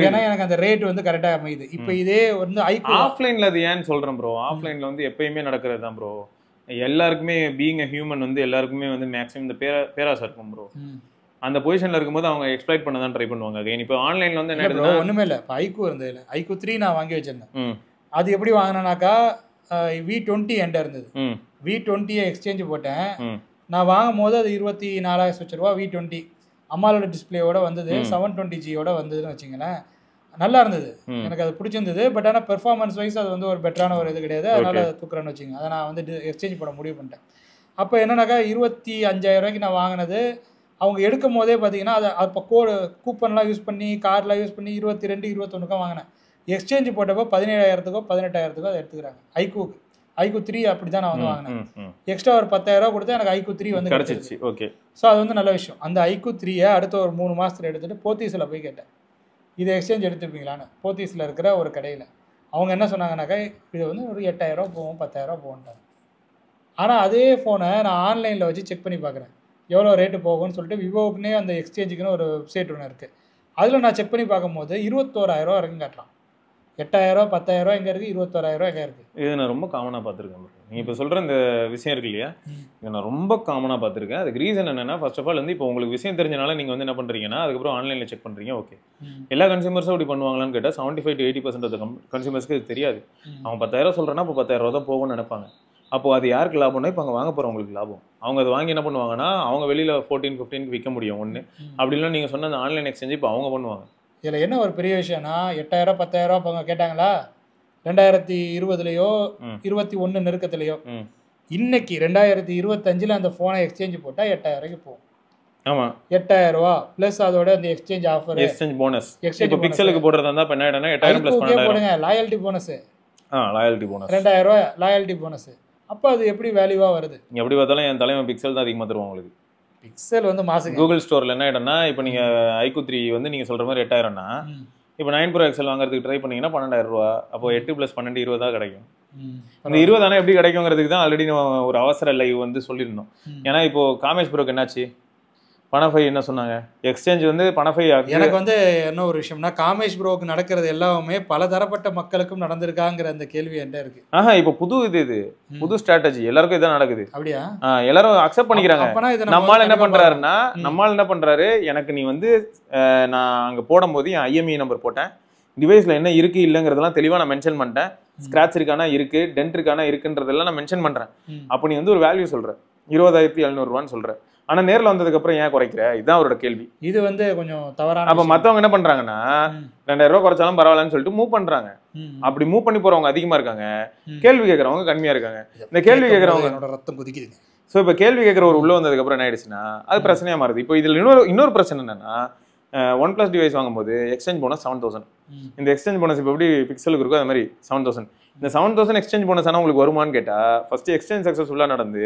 ஏன்னா எனக்கு அந்த ரேட் வந்து கரெக்டா அமையுது. இப்போ இதே வந்து ஆஃப்லைன்ல அது ஏன்னு சொல்றேன் ப்ரோ, ஆஃப்லைன்ல வந்து எப்பயுமே நடக்கிறது தான் ப்ரோ. எல்லாருக்குமே பீயிங் அ ஹியூமன் வந்து எல்லாருக்குமே வந்து மேக்ஸிமம் இந்த பேராசை இருக்கும் ப்ரோ. அந்த பொசிஷன்ல இருக்கும்போது அவங்க எக்ஸ்ப்ளாய்ட் பண்ண தான் ட்ரை பண்ணுவாங்க. அகைன் இப்போ ஆன்லைன்ல வந்து என்ன ஒண்ணுமே இல்லை. இப்போ ஐக்கூ இருந்தது, ஐக்கூ 3 நான் வாங்கி வச்சிருந்தேன். அது எப்படி வாங்கினேனாக்கா, V20 என்கிட்ட இருந்தது, V20 எக்ஸ்சேஞ்ச் போட்டேன். நான் வாங்கும் போது அது 24,000 ரூபா V20 அம்மாவோட டிஸ்பிளேயோட வந்தது, 720Gயோட வந்ததுன்னு வச்சுங்களேன். நல்லா இருந்தது, எனக்கு அது பிடிச்சிருந்தது. பட் ஆனால் பெர்ஃபார்மன்ஸ் வைஸ் அது வந்து ஒரு பெட்டரான ஒரு இது கிடையாது. அதனால அதை தூக்குறேன்னு வச்சுங்க. அதை நான் வந்து எக்ஸ்சேஞ்ச் பண்ண முடிவு பண்ணிட்டேன். அப்போ என்னன்னாக்கா 25,000 ரூபாய்க்கு நான் வாங்கினது, அவங்க எடுக்கும் போதே பார்த்தீங்கன்னா அதை அப்போ கூப்பன்லாம் யூஸ் பண்ணி கார்டெலாம் யூஸ் பண்ணி 22, 21 வாங்கினேன். எக்ஸ்சேஞ்ச் போட்டப்போ 17,000க்கோ 18,000க்கோ அதை எடுத்துக்கிறாங்க. ஐக்கூ 3 அப்படி தான் நான் வந்து வாங்கினேன். எக்ஸ்ட்ரா ஒரு 10,000 கொடுத்து எனக்கு ஐக்கூ 3 வந்து கிடச்சிச்சு. ஓகே, ஸோ அது வந்து நல்ல விஷயம். அந்த ஐக்கூ 3 அடுத்த ஒரு 3 மாதத்தில் எடுத்துகிட்டு போத்தீஸில் போய் கேட்டேன், இதை எக்ஸ்சேஞ்ச் எடுத்துப்பீங்களான்னு. போத்தீஸில் இருக்கிற ஒரு கடையில் அவங்க என்ன சொன்னாங்கன்னாக்கா, இது வந்து ஒரு 8,000 ரூபா போகும், 10,000 ரூபா போகும்ட்டாங்க. ஆனால் அதே ஃபோனை நான் ஆன்லைனில் வச்சு செக் பண்ணி பார்க்குறேன் எவ்வளோ ரேட்டு போகும்னு சொல்லிட்டு. விவோக்குன்னே அந்த எக்ஸ்சேஞ்சுக்குன்னு ஒரு வெப்சைட் ஒன்று இருக்குது, அதில் நான் செக் பண்ணி பார்க்கும்போது 21,000 ரூபா வரைக்கும் காட்டலாம். 8,000 10,000 எங்கே இருக்குது, 21,000 எங்கே இருக்குது. இது நான் ரொம்ப காமனாக பார்த்துருக்கேன். நீங்கள் இப்போ சொல்கிற இந்த விஷயம் இருக்கு இல்லையா, இதை நான் ரொம்ப காமனாக பார்த்துருக்கேன். அதுக்கு ரீசன் என்னென்னா, ஃபர்ஸ்ட் ஆஃப் ஆல் வந்து இப்போ உங்களுக்கு விஷயம் தெரிஞ்சனால நீங்கள் வந்து என்ன பண்ணுறீங்கன்னா, அதுக்கப்புறம் ஆன்லைனில் செக் பண்ணுறீங்க. ஓகே, எல்லா கன்சியூமர்ஸும் அப்படி பண்ணுவாங்களான்னு கேட்டால் 75 to 80% ஆஃப் கன்சியூமர்ஸ்க்கு இது தெரியாது. அவன் 10,000 சொல்கிறேன்னா இப்போ 10,000 தான் போகும்னு நினைப்பாங்க. அப்போ அது யாருக்கு லாபம்னா, இப்போ அங்கே வாங்க போகிறவங்களுக்கு லாபம். அவங்க அதை வாங்கி என்ன பண்ணுவாங்கன்னா, அவங்க வெளியில் 14-15 விற்க முடியும் ஒன்று. அப்படிலாம் நீங்கள் சொன்ன அந்த ஆன்லைன் எக்ஸ்சேஞ்ச் இப்போ அவங்க பண்ணுவாங்க. இதில் என்ன ஒரு பெரிய விஷயம்னா, 8,000 10,000 அவங்க கேட்டாங்களா 2020லையோ 21 நெருக்கத்துலையோ, இன்னைக்கு 2025 அந்த ஃபோனை எக்ஸ்சேஞ்ச் போட்டால் 8,000 போகும். ஆமாம், 8,000 ப்ளஸ் அதோட அந்த எக்ஸ்சேஞ்ச் ஆஃபர், எக்ஸ்சேஞ்ச் போனஸ். இப்போ பிக்சலுக்கு போடுறதா இருந்தால் இப்போ என்ன ஆயிடும்னா 8,000 + 12,000 போடுங்க. Loyalty bonus, loyalty bonus 2,000 loyalty bonus. அப்போ அது எப்படி வேல்யூவாக வருது? எப்படி பார்த்தாலும் என் தலைவன் பிக்சல் தான் அதிகமாக தருவான் உங்களுக்கு. பிக்சல் வந்து மாசுங்க. கூகுள் ஸ்டோரில் என்ன ஆகிடும்னா, இப்போ நீங்கள் iQOO 3 வந்து நீங்கள் சொல்கிற மாதிரி 8,000னா, இப்போ 9 Pro XL வாங்குறதுக்கு ட்ரை பண்ணீங்கன்னா 12,000 ரூபா. அப்போ 8 + 12 20 தான் கிடைக்கும். அந்த 20 ஆனால் எப்படி கிடைக்குங்கிறதுக்கு தான் ஆல்ரெடி ஒரு அவசர லைவ் வந்து சொல்லியிருந்தோம். ஏன்னா இப்போ காமேஷ் ப்ரோக்கு என்னாச்சு, பணஃபை என்ன சொன்னாங்க, எக்ஸ்சேஞ்ச் வந்து பணஃபை. எனக்கு வந்து என்ன ஒரு விஷயம்னா, காமேஷ் ப்ரோக்கு நடக்கிறது எல்லாமே பல தரப்பட்ட மக்களுக்கும் நடந்திருக்காங்கிற அந்த கேள்வி என்ன இருக்கு. இப்போ புது புது ஸ்ட்ராட்டஜி எல்லாருக்கும் இதான் நடக்குது. அப்படியா? எல்லாரும் அக்செப்ட் பண்ணிக்கிறாங்க. நம்மால் என்ன பண்றாருன்னா, எனக்கு நீ வந்து நான் அங்க போடும்போது என் IMEI நம்பர் போட்டேன், டிவைஸ்ல என்ன இருக்கு இல்லைங்கிறதெல்லாம் தெளிவா நான் மென்ஷன் பண்ணிட்டேன். ஸ்கிராட்ச் இருக்கானா இருக்கு, டென்ட் இருக்கானா இருக்குன்றதெல்லாம் நான் மென்ஷன் பண்றேன். அப்போ நீ வந்து ஒரு வேல்யூ சொல்ற 20,700 ரூபான்னு சொல்ற, ஆனா நேர்ல வந்ததுக்கு அப்புறம் ஏன் குறைக்கிற, இதுதான் அவரோட கேள்வி. இது வந்து கொஞ்சம் தவறான. அப்ப மத்தவங்க என்ன பண்றாங்கன்னா, 2,000 ரூபாய் குறைச்சாலும் பரவாயில்லன்னு சொல்லிட்டு மூவ் பண்றாங்க. அப்படி மூவ் பண்ணி போறவங்க அதிகமா இருக்காங்க, கேள்வி கேட்கறவங்க கம்மியா இருக்காங்க. இந்த கேள்வி கேட்கறவங்க ரத்தம் கொதிக்குது. சோ இப்ப கேள்வி கேட்கற ஒரு உள்ள வந்ததுக்கு அப்புறம் என்ன ஆயிடுச்சுன்னா, அது பிரச்சனையா மாறுது. இப்போ இதுல இன்னொரு பிரச்சனை என்னன்னா, OnePlus டிவைஸ் வாங்கும்போது எக்ஸ்சேஞ்ச் போனஸ் 7,000. இந்த எக்ஸ்சேஞ்ச் போனஸ் இப்போ எப்படி பிக்சலுக்கு இருக்கோ அது மாதிரி 7,000. இந்த 7,000 எக்ஸ்சேஞ்ச் போனஸ் ஆனால் உங்களுக்கு வருமானு கேட்டால், ஃபர்ஸ்ட் எக்ஸ்சேஞ்ச் சக்ஸஸ்ஃபுல்லாக நடந்து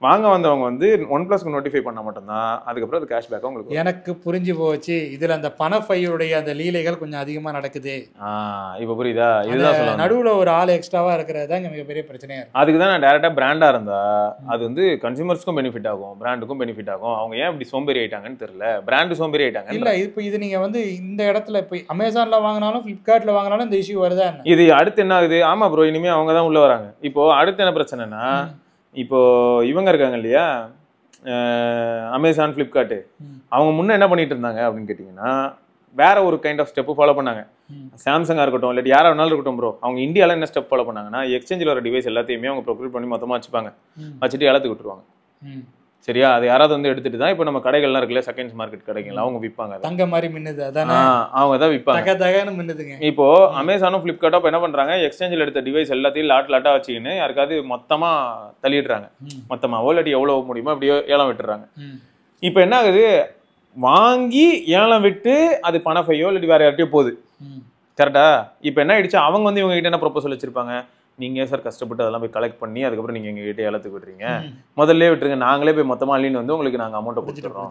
வாங்க வந்தவங்க வந்து OnePlusக்கு நோட்டிஃபை பண்ண மட்டும்தான், அதுக்கப்புறம் அது கேஷ்பேக் உங்களுக்கு. எனக்கு புரிஞ்சு போச்சு, இதில் அந்த பணஃபையுடைய அந்த லீலைகள் கொஞ்சம் அதிகமாக நடக்குது. இப்போ புரியுதா? இதுதான் சொல்லுவாங்க, நடுவில் ஒரு ஆள் எக்ஸ்ட்ராவாக இருக்கிறது தான் இங்கே மிகப்பெரிய பிரச்சனையாக இருக்குது. அதுக்கு தான் நான் டேரெக்டாக பிராண்டாக இருந்தால் அது வந்து கன்சூமர்ஸ்க்கும் பெனிஃபிட் ஆகும், பிராண்டுக்கும் பெனிஃபிட் ஆகும். அவங்க ஏன் இப்படி சோம்பேறி ஆயிட்டாங்கன்னு தெரியல, பிராண்டு சோம்பேறி ஆயிட்டாங்க. இல்லை, இப்போ இது நீங்கள் வந்து இந்த இடத்துல இப்போ அமேசானில் வாங்கினாலும் ஃப்ளிப்கார்ட்டில் வாங்கினாலும் இந்த இஷ்யூ வருதா? இது அடுத்து என்ன ஆகுது? ஆமா ப்ரோ, இனிமே அவங்க தான் உள்ள வராங்க. இப்போ அடுத்து என்ன பிரச்சனைனா, இப்போ இவங்க இருக்காங்க இல்லையா, அமேசான், ஃப்ளிப்கார்ட், அவங்க முன்ன என்ன பண்ணிட்டு இருந்தாங்க அப்படின்னு கேட்டீங்கன்னா, வேற ஒரு கைண்ட் ஆஃப் ஸ்டெப் ஃபாலோ பண்ணாங்க. சாம்சங்கா இருக்கட்டும், இல்லாட்டி யாரா வேணாலும் இருக்கட்டும் ப்ரோ, அவங்க இந்தியாவில் என்ன ஸ்டெப் ஃபாலோ பண்ணாங்கன்னா, எக்ஸ்சேஞ்சில் வர டிவைஸ் எல்லாத்தையுமே அவங்க ப்ரொக்யூர் பண்ணி மொத்தமாக வச்சுப்பாங்க, வச்சுட்டு ஏலத்துக்கு விட்டுருவாங்க. சரியா? அது யாராவது வந்து எடுத்துட்டு தான் இப்போ நம்ம கடைகள்லாம் இருக்குல்ல, செகண்ட்ஸ் மார்க்கெட் கடைகள், அவங்க விற்பாங்க. தங்க மாதிரி மின்னுது, அதானே? அவங்க தான் விற்பாங்க. தகன்னு மின்னுதுங்க. இப்போ அமேசானும் ஃப்ளிப்கார்ட்டும் இப்போ என்ன பண்றாங்க, எக்ஸ்சேஞ்சில் எடுத்த டிவைஸ் எல்லாத்தையும் லாட்டா வச்சுக்கின்னு யாருக்காவது மொத்தமா தள்ளிடுறாங்க. மொத்தமாவோ இல்லாட்டி எவ்வளோ முடியுமோ அப்படியே ஏலம் விட்டுறாங்க. இப்போ என்ன ஆகுது, வாங்கி ஏலம் விட்டு அது பணஃபையோ இல்லாட்டி வேற யார்ட்டையோ போகுது. கரெக்டா? இப்போ என்ன ஆயிடுச்சு, அவங்க வந்து இவங்க கிட்ட என்ன ப்ரொபோசல் வச்சிருப்பாங்க, நீங்க சார் கஷ்டப்பட்டு அதெல்லாம் போய் கலெக்ட் பண்ணி அதுக்கப்புறம் நீங்க எங்ககிட்ட ஏலத்துக்கு விட்டுறீங்க, முதல்ல விட்டுருங்க, நாங்களே போய் மொத்தமா அள்ளின்னு வந்து உங்களுக்கு நாங்க அமௌண்ட்டை கொடுத்துறோம்.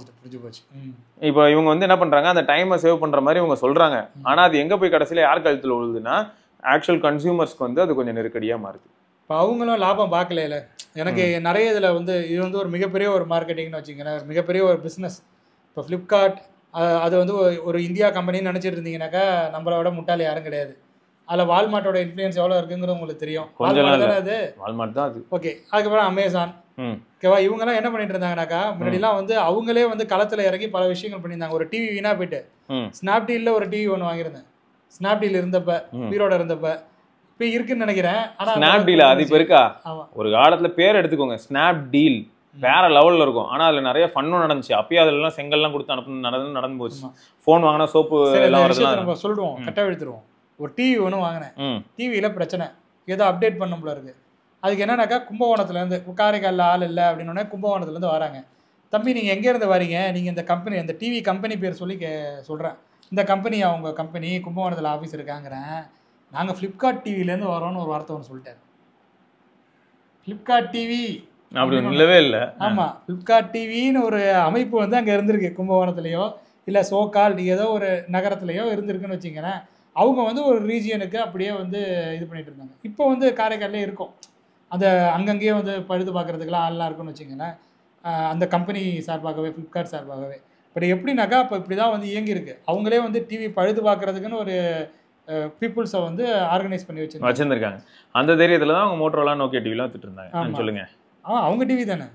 இப்போ இவங்க வந்து என்ன பண்றாங்க, அந்த டைமை சேவ் பண்ற மாதிரி இவங்க சொல்றாங்க. ஆனா அது எங்க போய் கடைசியில யார் கழுத்துல விழுதுன்னா, ஆக்சுவல் கன்சியூமர்ஸ்க்கு வந்து அது கொஞ்சம் நெருக்கடியா மாறுது. இப்போ அவங்களும் லாபம் பார்க்கல. எனக்கு நிறைய இதில் வந்து இது வந்து ஒரு மிகப்பெரிய ஒரு மார்க்கெட்டிங்னு வச்சுக்கோங்களேன், ஒரு மிகப்பெரிய ஒரு பிஸ்னஸ். இப்போ ஃப்ளிப்கார்ட் அது வந்து ஒரு இந்தியா கம்பெனின்னு நினச்சிட்டு இருந்தீங்கன்னாக்கா நம்மளோட முட்டாளி யாரும் கிடையாது. அதில் வால்மார்ட்டோட இன்ஃப்ளூயன்ஸ் எவ்வளோ இருக்குங்கிறது உங்களுக்கு தெரியும். வால்மார்ட் தான் அது. ஓகே, அதுக்கப்புறம் அமேசான், ஓகேவா, இவங்கெல்லாம் என்ன பண்ணிட்டு இருந்தாங்கனாக்கா, முன்னாடிலாம் வந்து அவங்களே வந்து களத்தில் இறங்கி பல விஷயங்கள் பண்ணியிருந்தாங்க. ஒரு டிவி வீணா போயிட்டு ஸ்னாப்டீலில் ஒரு டிவி ஒன்று வாங்கியிருந்தேன். ஸ்னாப்டீல் இருந்தப்ப, வீரோட இருந்தப்ப, இப்போ இருக்குன்னு நினைக்கிறேன். ஆனால் ஸ்னாப்டீல் அது இப்போ இருக்கா? ஒரு காலத்தில் பேர் எடுத்துக்கோங்க, ஸ்னாப்டீல் வேற லெவலில் இருக்கும். ஆனால் அதில் நிறைய ஃபன்னும் நடந்துச்சு. அப்பயே அதெல்லாம் செங்கல்லாம் கொடுத்து நடந்து போச்சு. ஃபோன் வாங்கினா சோப்பு எல்லாம் வருதுலாம் நம்ம சொல்லுவோம், கரெக்டாக எடுத்துருவோம். ஒரு டிவி ஒன்று வாங்கினேன், டிவியில் பிரச்சனை, ஏதோ அப்டேட் பண்ண போல இருக்குது. அதுக்கு என்னன்னாக்கா, கும்பகோணத்துலேருந்து, காரைக்காலில் ஆள் இல்லை அப்படின்னோடனே கும்பகோணத்துலேருந்து வராங்க. தம்பி நீங்கள் எங்கேருந்து வரீங்க, நீங்கள் இந்த கம்பெனி, இந்த டிவி கம்பெனி பேர் சொல்லி சொல்கிறேன். இந்த கம்பெனி அவங்க கம்பெனி கும்பகோணத்தில் ஆஃபீஸ் இருக்காங்கிறேன். நாங்கள் ஃப்ளிப்கார்ட் டிவிலேருந்து வரோன்னு ஒரு வார்த்தை ஒன்று சொல்லிட்டார். ஃப்ளிப்கார்ட் டிவி அப்படி இல்லவே இல்லை. ஆமாம், ஃப்ளிப்கார்ட் டிவின்னு ஒரு அமைப்பு வந்து அங்கே இருந்திருக்கு, கும்பகோணத்துலேயோ இல்லை சோக்கால் ஏதோ ஒரு நகரத்துலையோ இருந்திருக்குன்னு வச்சிங்களேன். அவங்க வந்து ஒரு ரீஜியனுக்கு அப்படியே வந்து இது பண்ணிட்டு இருந்தாங்க. இப்போ வந்து காரைக்காலே இருக்கும், அந்த அங்கங்கேயே வந்து பழுது பார்க்குறதுக்கெல்லாம் ஆள்லாம் இருக்குன்னு வச்சிங்களேன், அந்த கம்பெனி சார்பாகவே, ஃப்ளிப்கார்ட் சார்பாகவே. பட் எப்படின்னாக்கா இப்போ இப்படி தான் வந்து இயங்கியிருக்கு. அவங்களே வந்து டிவி பழுது பார்க்குறதுக்குன்னு ஒரு பீப்புள்ஸை வந்து ஆர்கனைஸ் பண்ணி வச்சிருந்திருக்காங்க. அந்த தைரியத்துல தான் அவங்க மோட்டோரோலா நோக்கியா டிவிலாம் வித்துட்டு இருந்தாங்க. சொல்லுங்க. அவங்க டிவி தானே,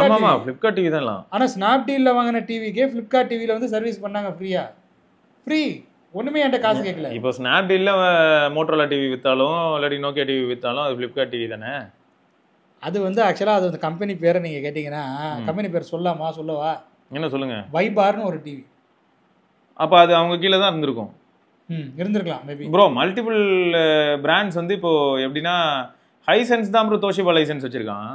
ஆமாமா ஃப்ளிப்கார்ட் டிவி தான். ஆனால் ஸ்னாப்டீலில் வாங்கின டிவிக்கே ஃப்ளிப்கார்ட் டிவியில் வந்து சர்வீஸ் பண்ணாங்க ஃப்ரீ ஒன்றுமே என்கிட்ட காசு கேட்கல. இப்போ ஸ்னாப்டீலில் மோட்டோரோலா டிவி விற்றாலும் இல்லாட்டி நோக்கியா டிவி விற்றாலும் அது ஃப்ளிப்கார்ட் டிவி தானே. அது வந்து ஆக்சுவலாக அது அந்த கம்பெனி பேரை நீங்கள் கேட்டிங்கன்னா கம்பெனி பேர் சொல்லவா? என்ன சொல்லுங்க? வைபார்னு ஒரு டிவி. அப்போ அது அவங்க கீழே தான் இருந்திருக்கும். இருந்திருக்கலாம் மேபி. ப்ரோ மல்டிபிள் பிராண்ட்ஸ் வந்து இப்போ எப்படின்னா ஹைசென்ஸ் தான் ப்ரோ தோஷிபா லைசன்ஸ் வச்சிருக்கான்.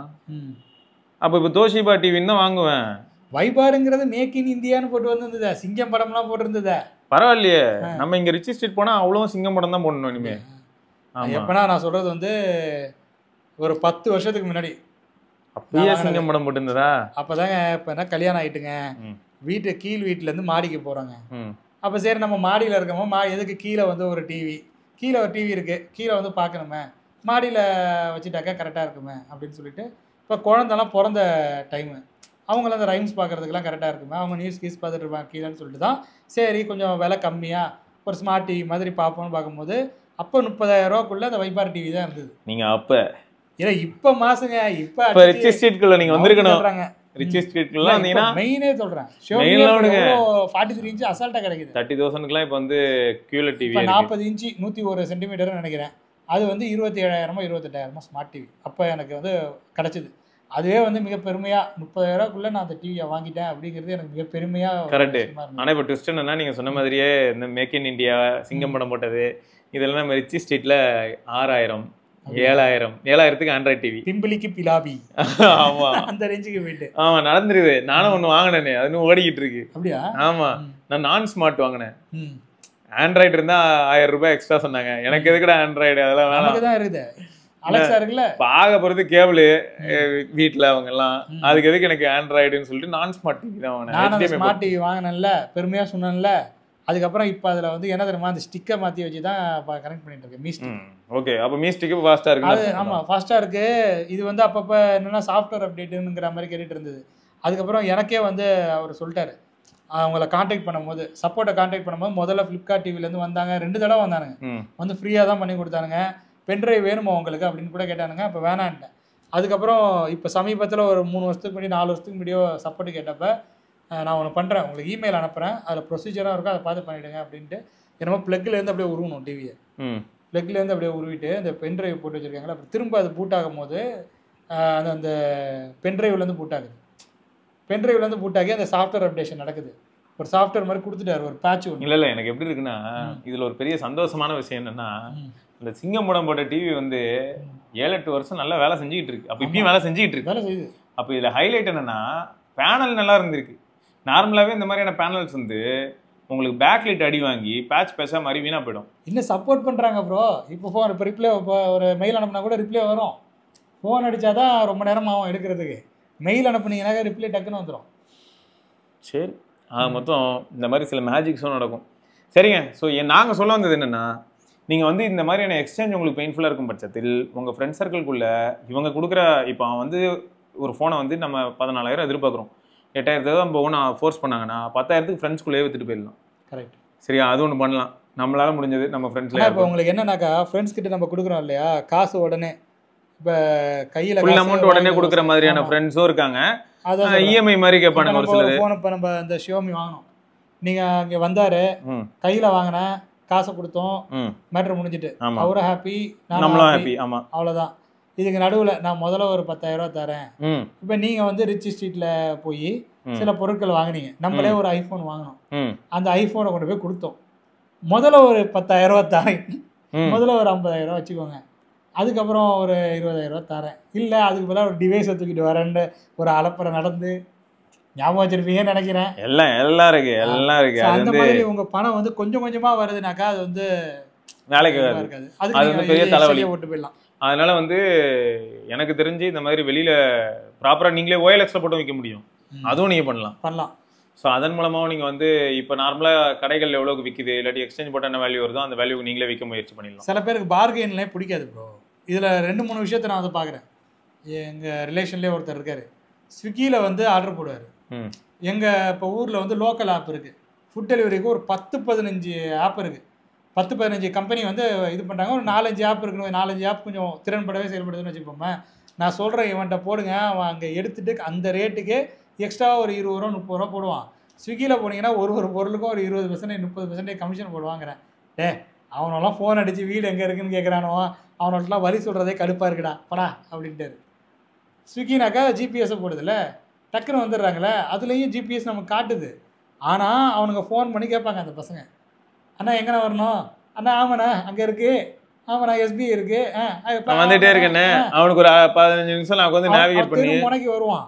அப்போ இப்போ தோஷிபா டிவின்னு தான் வாங்குவேன். வைபாருங்கிறது மேக் இன் இந்தியான்னு போட்டு வந்திருந்ததா, சிங்கம் படம்லாம் போட்டிருந்ததா. பரவாயில்லையே, நம்ம இங்கே ரிச்சி ஸ்ட்ரீட் போனால் அவ்வளோ சிங்கம் படம் தான் போடணும் இனிமே. எப்பனா நான் சொல்கிறது வந்து ஒரு 10 வருஷத்துக்கு முன்னாடி அப்பயே சிங்கம் படம் போட்டுருந்ததா. அப்போதாங்க இப்போ என்ன கல்யாணம் ஆகிட்டுங்க, கீழ் வீட்டிலேருந்து மாடிக்கு போகிறாங்க. அப்போ சரி நம்ம மாடியில் இருக்கோமோ, எதுக்கு கீழே வந்து ஒரு டிவி இருக்குது, கீழே வந்து பார்க்கணுமே, மாடியில் வச்சுட்டாக்கா கரெக்டாக இருக்குமே அப்படின்னு சொல்லிட்டு, இப்போ குழந்தெல்லாம் பிறந்த டைமு, அவங்களாம் அந்த ரைம்ஸ் பார்க்குறதுக்கெலாம் கரெக்டாக இருக்குமே, அவங்க நியூஸ் பார்த்துட்டு இருப்பாங்க கீழேன்னு சொல்லிட்டு தான் சரி கொஞ்சம் விலை கம்மியாக ஒரு ஸ்மார்ட் டிவி மாதிரி பார்ப்போம்னு பார்க்கும்போது அப்போ 30,000 ரூபாக்குள்ளே அந்த வைபார் டிவி தான் இருந்தது. நீங்கள் அப்போ ஏன்னா இப்போ மாசுங்க, இப்போ ரிச்சி ஸ்ட்ரீட்குள்ளே நீங்கள் வந்திருக்கணும். ரிச்சி ஸ்ட்ரீட்குள்ளே வந்தீங்கன்னா மெயினே சொல்கிறேன் 43 இன்ச்சு அசால்ட்டாக கிடைக்குது. 30,000க்குலாம் இப்போ வந்து QLED டிவி 40 இன்ச்சு 101 சென்டிமீட்டர்னு நினைக்கிறேன். அது வந்து 27,000 28,000 ஸ்மார்ட் டிவி அப்போ எனக்கு வந்து கிடச்சிது. அதுவே வந்து மிக பெருமையாக 30,000 ரூபாய்க்குள்ளே நான் அந்த டிவியை வாங்கிட்டேன் அப்படிங்கிறது எனக்கு மிக பெருமையாக. கரெக்டு. ஆனால் இப்போ ட்விஸ்ட் என்னன்னா நீங்கள் சொன்ன மாதிரியே இந்த மேக் இன் இந்தியா சிங்கம் படம் போட்டது இதெல்லாம் நம்ம ரிச்சி ஸ்ட்ரீட்டில் 6,000 7,000க்கு ஆண்ட்ராய்ட் டிவி பிம்பிளிக்கு பிலாபி. ஆமாம் அந்த ரேஞ்சுக்கு போயிட்டு. ஆமாம் நடந்துருது. நானும் ஒன்று வாங்கினேனே, அது இன்னும் ஓடிக்கிட்டு இருக்கு. அப்படியா? ஆமாம், நான் நான் ஸ்மார்ட் வாங்கினேன். ஆண்ட்ராய்டு இருந்தால் 1000 ரூபாய் எக்ஸ்ட்ரா சொன்னாங்க. எனக்கு எதுக்குடா ஆண்ட்ராய்டு, அதெல்லாம் வேணாம் தான் இருக்குது. அலெக்ஸா இருக்குல்ல, பார்க்க போகிறது கேபிள் வீட்டில் அவங்க எல்லாம், அதுக்கு எதுக்கு எனக்கு ஆண்ட்ராய்டுன்னு சொல்லிட்டு நான் ஸ்மார்ட் டிவி தான் வாங்கினேன். ஸ்மார்ட் டிவி வாங்கினேன்ல, பெருமையாக சொன்னேன்ல. அதுக்கப்புறம் இப்போ அதில் வந்து என்ன தெரியுமா, அந்த ஸ்டிக்கை மாற்றி வச்சு தான் கனெக்ட் பண்ணிட்டு இருக்கேன். மீஸ்டிக். ஓகே, அப்போ மீஸ்டிக்கு ஃபாஸ்ட்டாக இருக்கு. அது ஆமாம் ஃபாஸ்ட்டாக இருக்குது. இது வந்து அப்பப்போ என்னென்னா சாஃப்ட்வேர் அப்டேட்டுங்கிற மாதிரி கேட்டுட்டு இருந்தது. அதுக்கப்புறம் எனக்கே வந்து அவர் சொல்லிட்டாரு, அவங்கள காண்டாக்ட் பண்ணும்போது, சப்போர்ட்டை காண்டாக்ட் பண்ணும்போது முதல்ல ஃப்ளிப்கார்ட் டிவிலேருந்து வந்தாங்க, 2 தடவை வந்தானுங்க. வந்து ஃப்ரீயாக தான் பண்ணி கொடுத்தானுங்க. பென்ட்ரைவ் வேணுமா உங்களுக்கு அப்படின்னு கூட கேட்டானுங்க. அப்போ வேணான்ட்டேன். அதுக்கப்புறம் இப்போ சமீபத்தில் ஒரு 3 வருஷத்துக்கு முன்னாடி 4 வருஷத்துக்கு முன்னாடியோ சப்போர்ட்டு கேட்டப்போ, நான் ஒன்று பண்ணுறேன், உங்களுக்கு இமெயில் அனுப்புகிறேன், அதில் ப்ரொசீஜராக இருக்கும், அதை பார்த்து பண்ணிவிடுங்க அப்படின்ட்டு. என்னமோ ப்ளக்லேருந்து அப்படியே உருவணும் டிவியை. ப்ளக்லேருந்து அப்படியே உருவிட்டு அந்த பென்ட்ரைவ் போட்டு வச்சுருக்காங்களா, அப்புறம் திரும்ப அது பூட் ஆகும் போது அந்த பென்ட்ரைவ்லேருந்து பூட் ஆகுது. பென்ட்ரைவ்லேருந்து பூட் ஆகி அந்த சாஃப்ட்வேர் அப்டேஷன் நடக்குது. ஒரு சாஃப்ட்வேர் மாதிரி கொடுத்துட்டாரு, ஒரு பேட்ச் ஒன்று. இல்லை எனக்கு எப்படி இருக்குன்னா, இதில் ஒரு பெரிய சந்தோஷமான விஷயம் என்னென்னா, இந்த சிங்கம் படம் போட்ட டிவி வந்து 7-8 வருஷம் நல்லா வேலை செஞ்சுக்கிட்டு இருக்கு. அப்போ இப்பயும் வேலை செஞ்சுக்கிட்டு இருக்கு. வேலை செய்யுது. அப்போ இதில் ஹைலைட் என்னென்னா, பேனல் நல்லா இருந்திருக்கு. நார்மலாகவே இந்த மாதிரியான பேனல்ஸ் வந்து உங்களுக்கு பேக்லைட் அடி வாங்கி பேட்ச் பேஸாக மாதிரி வீணாக போயிடும். இன்னும் சப்போர்ட் பண்ணுறாங்க ப்ரோ. இப்போ ரிப்ளை, இப்போ ஒரு மெயில் அனுப்புனா கூட ரிப்ளை வரும். ஃபோன் அடித்தா தான் ரொம்ப நேரம் ஆகும் எடுக்கிறதுக்கு. மெயில் அனுப்புனீங்கன்னாக்க ரிப்ளை டக்குன்னு வந்துடும். சரி, மொத்தம் இந்த மாதிரி சில மேஜிக்ஸும் நடக்கும். சரிங்க. ஸோ நாங்கள் சொல்ல வந்தது என்னென்னா, நீங்கள் வந்து இந்த மாதிரியான எக்ஸ்சேஞ்ச் உங்களுக்கு பெயின்ஃபுல்லாக இருக்கும் பட்சத்தில் உங்கள் ஃப்ரெண்ட்ஸ் சர்க்கிள்குள்ளே இவங்க கொடுக்குற, இப்போ அவன் வந்து ஒரு ஃபோனை வந்து நம்ம 14,000 எதிர்பார்க்குறோம், 8,000 தான் போகணும் ஃபோர்ஸ் பண்ணாங்கன்னா 10,000க்கு ஃப்ரெண்ட்ஸ்குள்ளேயே வித்துட்டு போயிடலாம். கரெக்ட். சரியா? அது ஒன்று பண்ணலாம், நம்மளால முடிஞ்சது நம்ம ஃப்ரெண்ட்ஸ்ல. இப்போ உங்களுக்கு என்னன்னாக்கா, ஃப்ரெண்ட்ஸ் கிட்ட நம்ம கொடுக்குறோம் இல்லையா காசு, உடனே இப்போ கையில் ஃபுல் அமௌண்ட் உடனே கொடுக்குற மாதிரியான ஃப்ரெண்ட்ஸும் இருக்காங்க. அதான் இஎம்ஐ மாதிரி கேட்பானுங்க ஒரு சிலர். ஃபோன் இப்போ நம்ம இந்த ஷியோமி வாங்கினோம், நீங்கள் அங்கே வந்தார், கையில் வாங்கினேன், காசை கொடுத்தோம், மேட்ரு முடிஞ்சிட்டு, அவரும் ஹாப்பி, நம்மளும் ஹாப்பி. ஆமாம், அவ்வளோதான். இதுக்கு நடுவில் நான் முதல்ல ஒரு 10,000 ரூபா தரேன். இப்போ நீங்கள் வந்து ரிச்சி ஸ்ட்ரீட்டில் போய் சில பொருட்கள் வாங்கினீங்க, நம்மளே ஒரு ஐஃபோன் வாங்கினோம், அந்த ஐஃபோனை கொண்டு போய் கொடுத்தோம். முதல்ல ஒரு 10,000 ரூபா தரேன், முதல்ல ஒரு 50,000 ரூபா வச்சுக்கோங்க, அதுக்கப்புறம் ஒரு 20,000 ரூபா தரேன், இல்லை அதுக்கு பதிலாக ஒரு டிவைஸை தூக்கிட்டு வரேன்னு ஒரு அலப்பறை நடந்து, ஞாபகம் வச்சிருப்பீங்கன்னு நினைக்கிறேன். எல்லாம் இருக்கு. அந்த மாதிரி உங்க பணம் வந்து கொஞ்சம் கொஞ்சமா வருதுனாக்கா அது வந்து வேலைக்கு இருக்காது. அது வந்து பெரிய தலைவலி ஓட்டு போயிடலாம். அதனால வந்து எனக்கு தெரிஞ்சு இந்த மாதிரி வெளியில ப்ராப்பரா நீங்களே OLXல போட்டு வைக்க முடியும், அதுவும் நீங்க பண்ணலாம். ஸோ அதன் மூலமாகவும் நீங்கள் வந்து இப்போ நார்மலாக கடைகள் எவ்வளோக்கு விற்கிது, இல்லாட்டி எக்ஸ்சேஞ்ச் போட்டால் என்ன வேல்யூ வருதோ அந்த வேல்யூ நீங்களே விற்க முயற்சி பண்ணிடலாம். சில பேருக்கு பார்கெயின்லே பிடிக்காது ப்ரோ. இதில் 2-3 விஷயத்தை நான் வந்து பார்க்குறேன். எங்கள் ரிலேஷன்லேயே ஒருத்தர் இருக்கார், ஸ்விக்கியில் வந்து ஆர்டர் போடுவார். எங்கள் இப்போ ஊரில் வந்து லோக்கல் ஆப் இருக்குது, ஃபுட் டெலிவரிக்கு ஒரு 10-15 ஆப் இருக்குது. 10-15 கம்பெனி வந்து இது பண்ணுறாங்க. ஒரு 4-5 ஆப் இருக்கணும். 4-5 ஆப் கொஞ்சம் திறன்படவே செயல்படுதுன்னு வச்சுப்போமே. நான் சொல்கிறேன் இவன்கிட்ட போடுங்க, அவன் அங்கே எடுத்துகிட்டு அந்த ரேட்டுக்கு எக்ஸ்ட்ரா ஒரு 20 ரூபா 30 ரூபா போடுவான். ஸ்விக்கியில் போனீங்கன்னா ஒரு பொருளுக்கும் ஒரு 20% 30% கமிஷன் போடுவாங்கிறேன். அவனெல்லாம் ஃபோன் அடித்து வீடு எங்கே இருக்குன்னு கேட்குறானோ, அவனோட்டலாம் வரி சொல்கிறதே கடுப்பாக இருக்குடா படா அப்படின்ட்டு. ஸ்விக்கினாக்கா ஜிபிஎஸ்ஸை போடுதில்ல, டக்குன்னு வந்துடுறாங்களே, அதுலேயும் ஜிபிஎஸ் நமக்கு காட்டுது. ஆனால் அவனுங்க ஃபோன் பண்ணி கேட்பாங்க அந்த பசங்க, அண்ணா எங்கண்ணா வரணும், அண்ணா ஆமாண்ணா அங்கே இருக்குது, ஆமாண்ணா எஸ்பிஐ இருக்குது, வந்துட்டே இருக்கேண்ணே. அவனுக்கு ஒரு 15 நிமிஷம் நான் வந்து நேவிகேட் பண்ணி முனைக்கு வருவான்.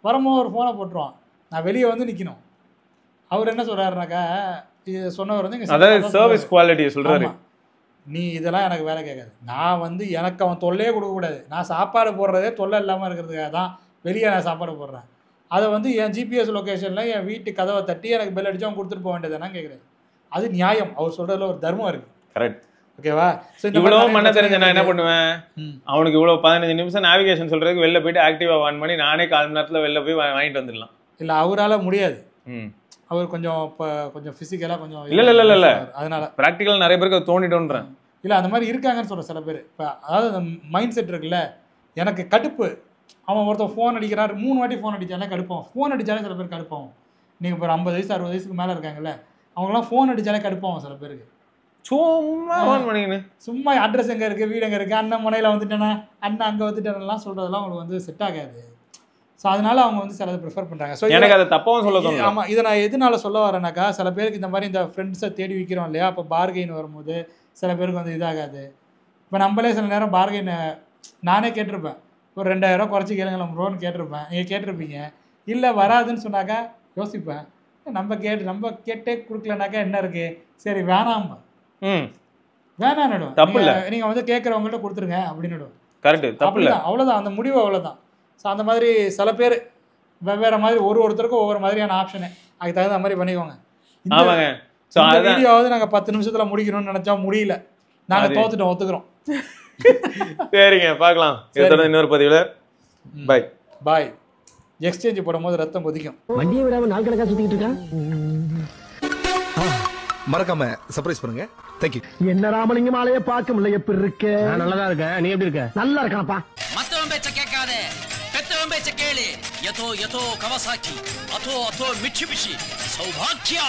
வரும்போது ஒரு ஃபோனை போட்டுருவான், நான் வெளியே வந்து நிற்கணும். அவர் என்ன சொல்கிறாருனாக்கா, இது சொன்னவர் வந்து அதாவது சர்வீஸ் குவாலிட்டியை சொல்கிறாரு. நீ இதெல்லாம் எனக்கு வேலை கேட்காது, நான் வந்து எனக்கு அவன் தொல்லையே கொடுக்கக்கூடாது, நான் சாப்பாடு போடுறதே தொல்லை இல்லாமல் இருக்கிறதுக்காக தான் வெளியே நான் சாப்பாடு போடுறேன். அதை வந்து என் ஜிபிஎஸ் லொக்கேஷனில் என் வீட்டு கதவை தட்டி எனக்கு பெல் அடிச்சு அவன் கொடுத்துட்டு போக வேண்டியதுனா கேட்குறேன். அது நியாயம், அவர் சொல்கிறதுல ஒரு தர்மம் இருக்குது. கரெக்ட், ஓகேவா? இவ்வளோ பண்ண தெரிஞ்ச நான் என்ன பண்ணுவேன், அவனுக்கு இவ்வளோ 15 நிமிஷம் நேவிகேஷன் சொல்கிறதுக்கு வெளில போயிட்டு ஆக்டிவாக ஆன் பண்ணி நானே 1/4 மணி நேரத்தில் வெளில போய் வாங்கிட்டு வந்துடலாம். இல்லை அவரால் முடியாது, அவர் கொஞ்சம் இப்போ கொஞ்சம் ஃபிசிக்கலாக கொஞ்சம் இல்லை அதனால ப்ராக்டிக்கலாக நிறைய பேருக்கு தோண்டிட்டோன்றேன். இல்லை அந்த மாதிரி இருக்காங்கன்னு சொல்கிறேன் சில பேர். இப்போ அதாவது அந்த மைண்ட் செட் இருக்குல்ல, எனக்கு கடுப்பு, அவன் ஒருத்தர் ஃபோன் அடிக்கிறார் 3 வாட்டி ஃபோன் அடித்தாலே கடுப்பாகும். ஃபோன் அடித்தாலே சில பேர் கடுப்பாகும். நீங்கள் இப்போ 50 வயசு 60 வயசுக்கு மேலே இருக்காங்கல்ல, அவங்களாம் ஃபோன் அடித்தாலே கடுப்பாகும் சில பேருக்கு. சும்மா ஃபோன் பண்ணிங்கன்னு சும்மா அட்ரஸ் எங்கே இருக்குது, வீடு எங்கே இருக்குது, அண்ணன் முனையில் வந்துட்டேன்னா அண்ணன் அங்கே வந்துட்டேன்லாம் சொல்கிறதெல்லாம் அவங்களுக்கு வந்து செட் ஆகாது. ஸோ அதனால அவங்க வந்து சிலதை ப்ரிஃபர் பண்ணுறாங்க. ஸோ எனக்கு அதை தப்பாகவும் சொல்ல தோணும். ஆமாம், இதை நான் எதனால சொல்ல வரேன்னாக்கா, சில பேருக்கு இந்த மாதிரி இந்த ஃப்ரெண்ட்ஸை தேடி வைக்கிறோம் இல்லையா, அப்போ பார்கெயின் வரும்போது சில பேருக்கு வந்து இதாகாது. இப்போ நம்மளே சில நேரம் பார்கெயின் நானே கேட்டிருப்பேன், ஒரு 2000 குறைச்சி கேளுங்களேன் ப்ரோன்னு கேட்டிருப்பேன். நீங்கள் கேட்டிருப்பீங்க. இல்லை வராதுன்னு சொன்னாக்கா யோசிப்பேன், நம்ம கேட்டே கொடுக்கலனாக்கா என்ன இருக்குது, சரி வேணாம்பா, வேணான்னுடும். தப்பு இல்லை, நீங்கள் வந்து கேட்குறவங்கள்ட்ட கொடுத்துருங்க அப்படின்னு. கரெக்ட், தப்பு இல்லை, அவ்வளோதான், அந்த முடிவு அவ்வளோதான். ஸோ அந்த மாதிரி சில பேர் வெவ்வேறு மாதிரி ஒருத்தருக்கும் ஒவ்வொரு மாதிரியான ஆப்ஷனு, அதுக்கு தகுந்த மாதிரி பண்ணிக்கோங்க. ஆமாங்க. ஸோ அந்த வீடியோவாவது நாங்கள் 10 நிமிஷத்தில் முடிக்கணும்னு நினச்சா முடியல, நாங்கள் தோத்துட்டோம், ஒத்துக்கிறோம். சரிங்க, பார்க்கலாம் இன்னொரு பதிவில். பாய் பாய். எக்ஸ்சேஞ்ச் போடும்போது ரத்தம் கொதிக்கும். வண்டியை விடாம நாள் கணக்கா சுத்திட்டு இருக்கான். மறக்காம சர்ப்ரைஸ் பண்ணுங்க. தேங்க்யூ. என்ன ராமலிங்கம் ஆளைய பார்க்க முடியல, எப்படி இருக்க? நான் நல்லதா இருக்கேன், நீ எப்படி இருக்க? நல்லா இருக்கானப்பா. மத்தவன் பேச்ச கேட்காதே, பெத்தவன் பேச்ச கேளு. யதோ யதோ கவசாக்கி, அதோ அதோ மிட்சுபிஷி, சௌபாக்கியா.